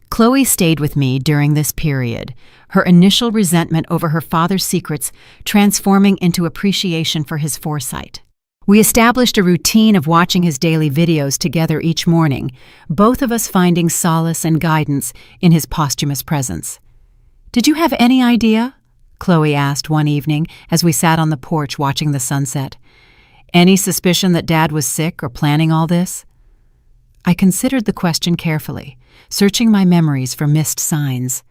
Chloe stayed with me during this period, her initial resentment over her father's secrets transforming into appreciation for his foresight. We established a routine of watching his daily videos together each morning, both of us finding solace and guidance in his posthumous presence. "Did you have any idea?" Chloe asked one evening as we sat on the porch watching the sunset. "Any suspicion that Dad was sick or planning all this?" I considered the question carefully, searching my memories for missed signs.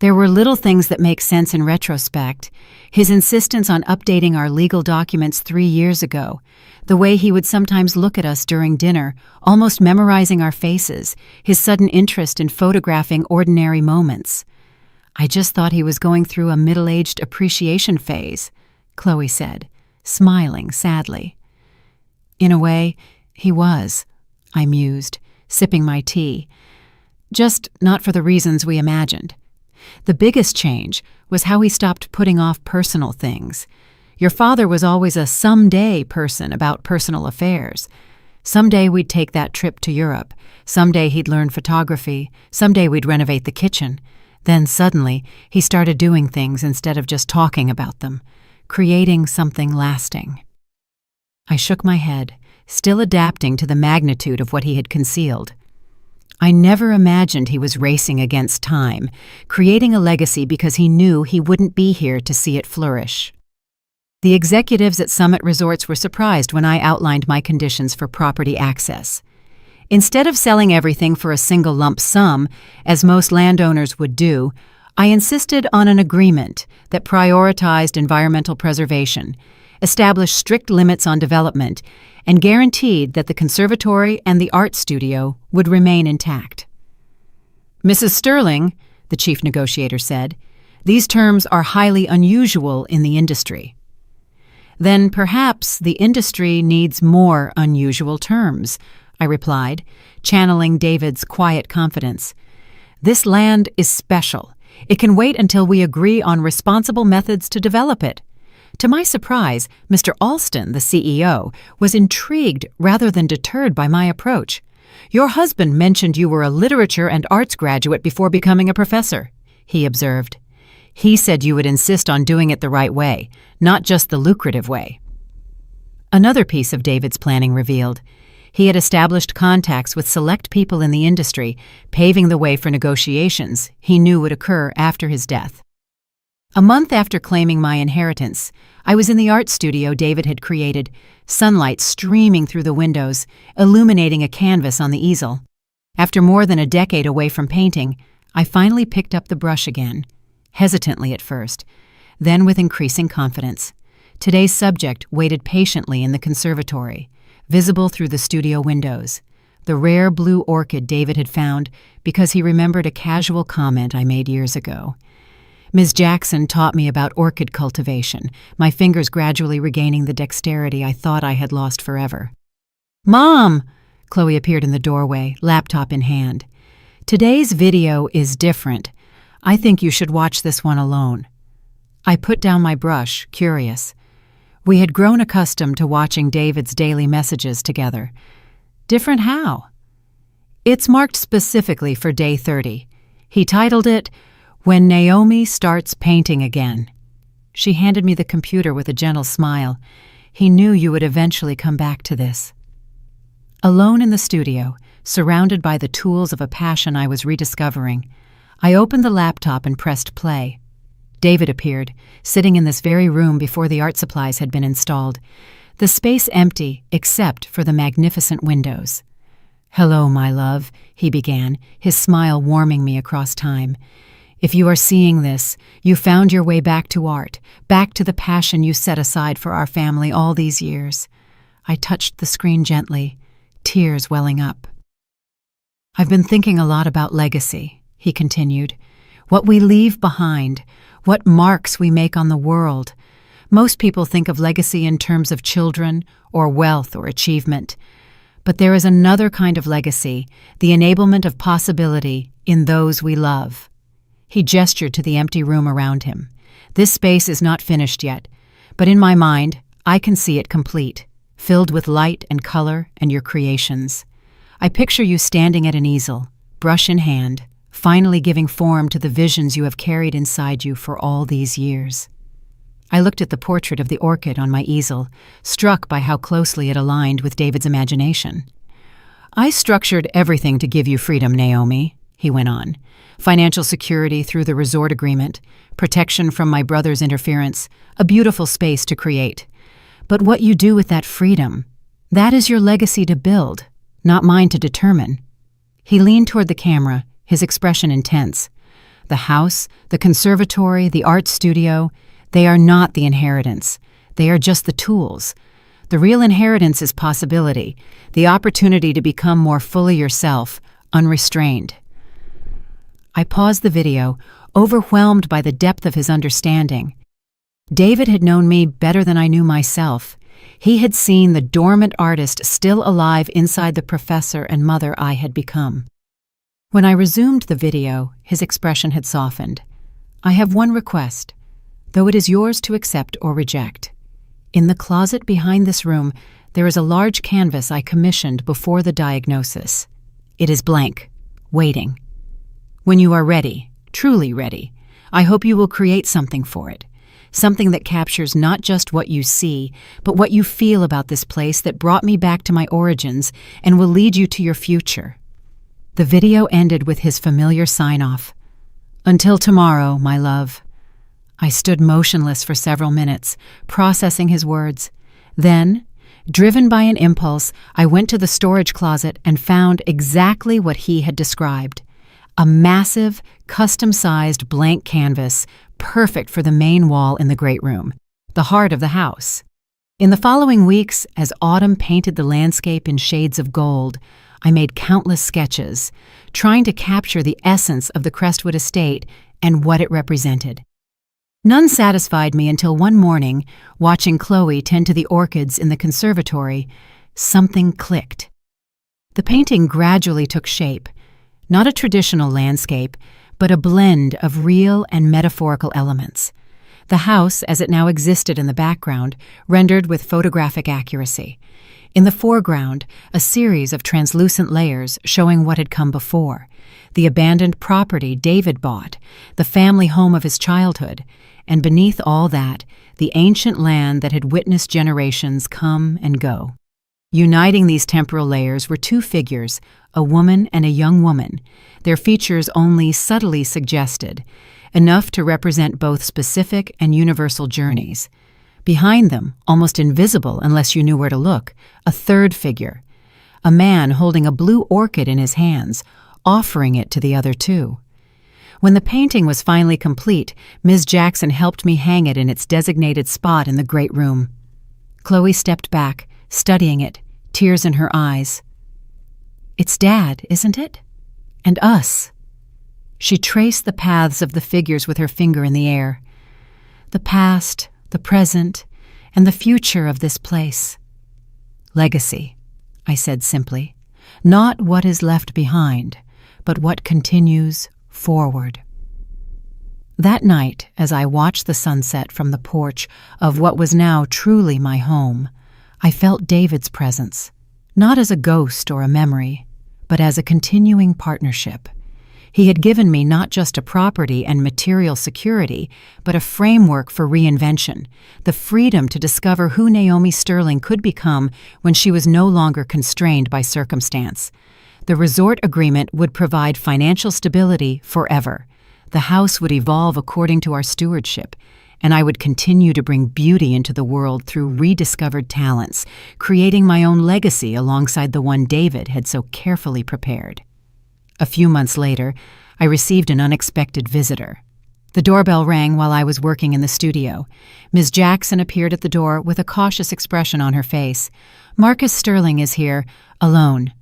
There were little things that make sense in retrospect. His insistence on updating our legal documents 3 years ago, the way he would sometimes look at us during dinner, almost memorizing our faces, his sudden interest in photographing ordinary moments. "I just thought he was going through a middle-aged appreciation phase," Chloe said, smiling sadly. "In a way, he was," I mused, sipping my tea. "Just not for the reasons we imagined. The biggest change was how he stopped putting off personal things. Your father was always a someday person about personal affairs. Someday we'd take that trip to Europe. Someday he'd learn photography. Someday we'd renovate the kitchen. Then suddenly he started doing things instead of just talking about them, creating something lasting." I shook my head, still adapting to the magnitude of what he had concealed. I never imagined he was racing against time, creating a legacy because he knew he wouldn't be here to see it flourish. The executives at Summit Resorts were surprised when I outlined my conditions for property access. Instead of selling everything for a single lump sum, as most landowners would do, I insisted on an agreement that prioritized environmental preservation, established strict limits on development, and guaranteed that the conservatory and the art studio would remain intact. "Mrs. Sterling," the chief negotiator said, "these terms are highly unusual in the industry." "Then perhaps the industry needs more unusual terms," I replied, channeling David's quiet confidence. "This land is special. It can wait until we agree on responsible methods to develop it." To my surprise, Mr. Alston, the CEO, was intrigued rather than deterred by my approach. "Your husband mentioned you were a literature and arts graduate before becoming a professor," he observed. "He said you would insist on doing it the right way, not just the lucrative way." Another piece of David's planning revealed. He had established contacts with select people in the industry, paving the way for negotiations he knew would occur after his death. A month after claiming my inheritance, I was in the art studio David had created, sunlight streaming through the windows, illuminating a canvas on the easel. After more than a decade away from painting, I finally picked up the brush again, hesitantly at first, then with increasing confidence. Today's subject waited patiently in the conservatory, visible through the studio windows. The rare blue orchid David had found because he remembered a casual comment I made years ago. Ms. Jackson taught me about orchid cultivation, my fingers gradually regaining the dexterity I thought I had lost forever. "Mom!" Chloe appeared in the doorway, laptop in hand. "Today's video is different. I think you should watch this one alone." I put down my brush, curious. We had grown accustomed to watching David's daily messages together. Different how? It's marked specifically for day 30. He titled it, "When Naomi Starts Painting Again." She handed me the computer with a gentle smile. He knew you would eventually come back to this. Alone in the studio, surrounded by the tools of a passion I was rediscovering, I opened the laptop and pressed play. David appeared, sitting in this very room before the art supplies had been installed, the space empty except for the magnificent windows. "Hello, my love," he began, his smile warming me across time. "If you are seeing this, you found your way back to art, back to the passion you set aside for our family all these years." I touched the screen gently, tears welling up. "I've been thinking a lot about legacy," he continued. "What we leave behind, what marks we make on the world. Most people think of legacy in terms of children or wealth or achievement. But there is another kind of legacy, the enablement of possibility in those we love." He gestured to the empty room around him. "This space is not finished yet, but in my mind, I can see it complete, filled with light and color and your creations. I picture you standing at an easel, brush in hand, finally giving form to the visions you have carried inside you for all these years." I looked at the portrait of the orchid on my easel, struck by how closely it aligned with David's imagination. "I structured everything to give you freedom, Naomi," he went on. "Financial security through the resort agreement, protection from my brother's interference, a beautiful space to create. But what you do with that freedom, that is your legacy to build, not mine to determine." He leaned toward the camera, his expression intense. "The house, the conservatory, the art studio, they are not the inheritance. They are just the tools. The real inheritance is possibility, the opportunity to become more fully yourself, unrestrained." I paused the video, overwhelmed by the depth of his understanding. David had known me better than I knew myself. He had seen the dormant artist still alive inside the professor and mother I had become. When I resumed the video, his expression had softened. "I have one request, though it is yours to accept or reject. In the closet behind this room, there is a large canvas I commissioned before the diagnosis. It is blank, waiting. When you are ready, truly ready, I hope you will create something for it, something that captures not just what you see, but what you feel about this place that brought me back to my origins and will lead you to your future." The video ended with his familiar sign-off. "Until tomorrow, my love." I stood motionless for several minutes, processing his words. Then, driven by an impulse, I went to the storage closet and found exactly what he had described. A massive, custom-sized blank canvas, perfect for the main wall in the great room, the heart of the house. In the following weeks, as autumn painted the landscape in shades of gold, I made countless sketches, trying to capture the essence of the Crestwood estate and what it represented. None satisfied me until one morning, watching Chloe tend to the orchids in the conservatory, something clicked. The painting gradually took shape, not a traditional landscape, but a blend of real and metaphorical elements. The house, as it now existed in the background, rendered with photographic accuracy. In the foreground, a series of translucent layers showing what had come before. The abandoned property David bought, the family home of his childhood, and beneath all that, the ancient land that had witnessed generations come and go. Uniting these temporal layers were two figures, a woman and a young woman, their features only subtly suggested, enough to represent both specific and universal journeys. Behind them, almost invisible unless you knew where to look, a third figure, a man holding a blue orchid in his hands, offering it to the other two. When the painting was finally complete, Ms. Jackson helped me hang it in its designated spot in the great room. Chloe stepped back, studying it, tears in her eyes. "It's Dad, isn't it? And us." She traced the paths of the figures with her finger in the air. The past, the present, and the future of this place. "Legacy," I said simply. "Not what is left behind, but what continues forward." That night, as I watched the sunset from the porch of what was now truly my home, I felt David's presence, not as a ghost or a memory, but as a continuing partnership. He had given me not just a property and material security, but a framework for reinvention, the freedom to discover who Naomi Sterling could become when she was no longer constrained by circumstance. The resort agreement would provide financial stability forever. The house would evolve according to our stewardship, and I would continue to bring beauty into the world through rediscovered talents, creating my own legacy alongside the one David had so carefully prepared. A few months later, I received an unexpected visitor. The doorbell rang while I was working in the studio. Ms. Jackson appeared at the door with a cautious expression on her face. "Marcus Sterling is here, alone."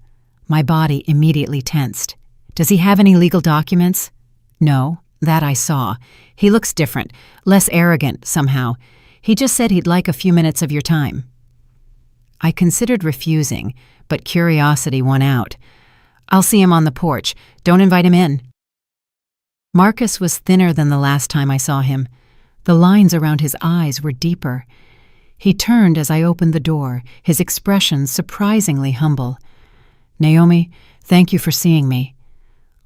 My body immediately tensed. "Does he have any legal documents?" "No, that I saw. He looks different, less arrogant, somehow. He just said he'd like a few minutes of your time." I considered refusing, but curiosity won out. "I'll see him on the porch. Don't invite him in." Marcus was thinner than the last time I saw him. The lines around his eyes were deeper. He turned as I opened the door, his expression surprisingly humble. "Naomi, thank you for seeing me."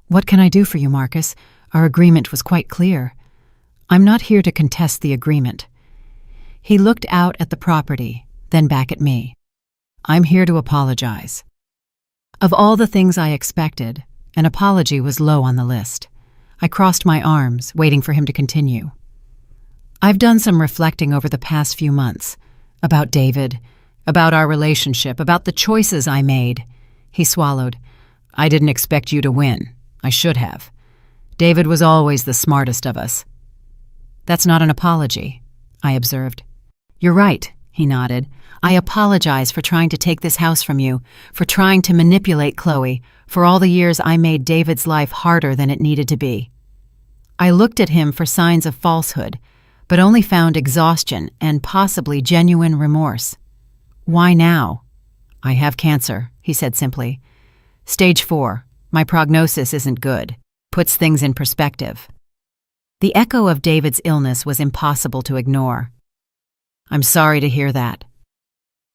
"What can I do for you, Marcus? Our agreement was quite clear." "I'm not here to contest the agreement." He looked out at the property, then back at me. "I'm here to apologize." Of all the things I expected, an apology was low on the list. I crossed my arms, waiting for him to continue. "I've done some reflecting over the past few months. About David, about our relationship, about the choices I made." He swallowed. "I didn't expect you to win. I should have. David was always the smartest of us." "That's not an apology," I observed. "You're right," he nodded. "I apologize for trying to take this house from you, for trying to manipulate Chloe, for all the years I made David's life harder than it needed to be." I looked at him for signs of falsehood, but only found exhaustion and possibly genuine remorse. "Why now?" "I have cancer," he said simply. "Stage 4. My prognosis isn't good. Puts things in perspective." The echo of David's illness was impossible to ignore. "I'm sorry to hear that."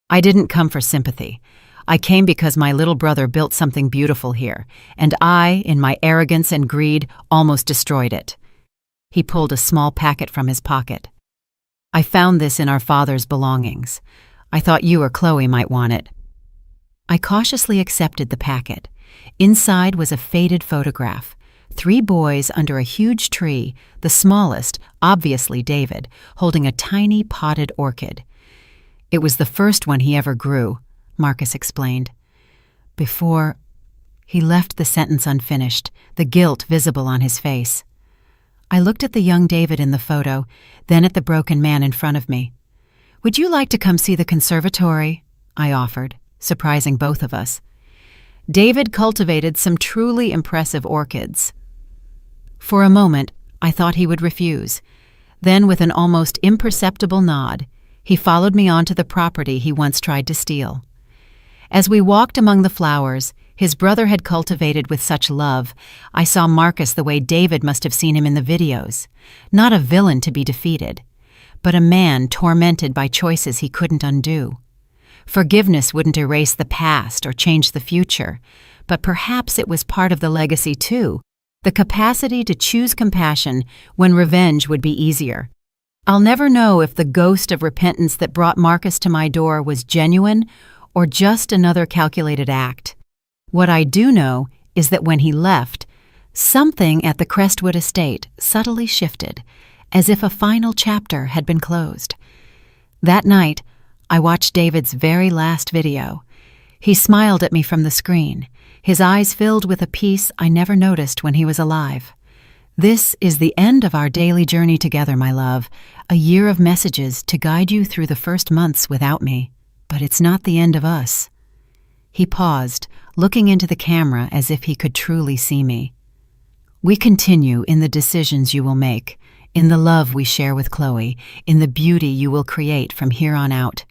I didn't come for sympathy. I came because my little brother built something beautiful here, and I, in my arrogance and greed, almost destroyed it. He pulled a small packet from his pocket. "I found this in our father's belongings. I thought you or Chloe might want it." I cautiously accepted the packet. Inside was a faded photograph. 3 boys under a huge tree, the smallest, obviously David, holding a tiny potted orchid. "It was the first one he ever grew," Marcus explained. "Before—" He left the sentence unfinished, the guilt visible on his face. I looked at the young David in the photo, then at the broken man in front of me. "Would you like to come see the conservatory?" I offered, surprising both of us. David cultivated some truly impressive orchids. For a moment, I thought he would refuse. Then, with an almost imperceptible nod, he followed me onto the property he once tried to steal. As we walked among the flowers his brother had cultivated with such love, I saw Marcus the way David must have seen him in the videos. Not a villain to be defeated, but a man tormented by choices he couldn't undo. Forgiveness wouldn't erase the past or change the future, but perhaps it was part of the legacy too, the capacity to choose compassion when revenge would be easier. I'll never know if the ghost of repentance that brought Marcus to my door was genuine or just another calculated act. What I do know is that when he left, something at the Crestwood estate subtly shifted, as if a final chapter had been closed. That night, I watched David's very last video. He smiled at me from the screen, his eyes filled with a peace I never noticed when he was alive. This is the end of our daily journey together, my love, a year of messages to guide you through the first months without me. But it's not the end of us. He paused, looking into the camera as if he could truly see me. We continue in the decisions you will make, in the love we share with Chloe, in the beauty you will create from here on out.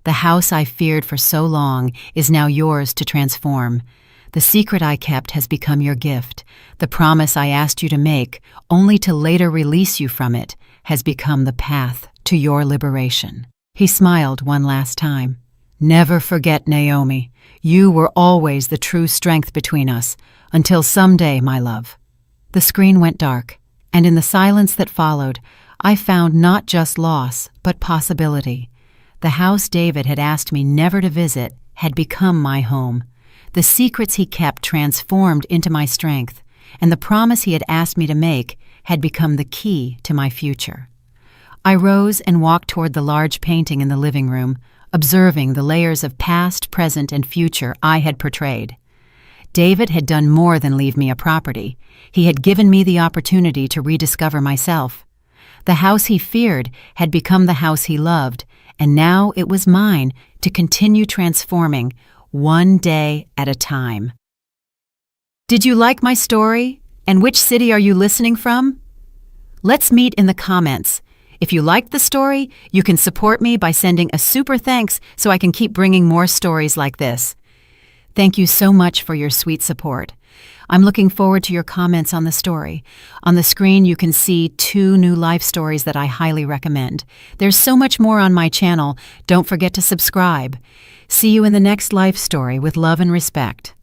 The house I feared for so long is now yours to transform. The secret I kept has become your gift. The promise I asked you to make, only to later release you from it, has become the path to your liberation. He smiled one last time. Never forget, Naomi. You were always the true strength between us, until someday, my love. The screen went dark, and in the silence that followed, I found not just loss, but possibility. The house David had asked me never to visit had become my home. The secrets he kept transformed into my strength, and the promise he had asked me to make had become the key to my future. I rose and walked toward the large painting in the living room, observing the layers of past, present, and future I had portrayed. David had done more than leave me a property. He had given me the opportunity to rediscover myself. The house he feared had become the house he loved, and now it was mine to continue transforming, one day at a time. Did you like my story? And which city are you listening from? Let's meet in the comments. If you liked the story, you can support me by sending a super thanks so I can keep bringing more stories like this. Thank you so much for your sweet support. I'm looking forward to your comments on the story. On the screen, you can see 2 new life stories that I highly recommend. There's so much more on my channel. Don't forget to subscribe. See you in the next life story with love and respect.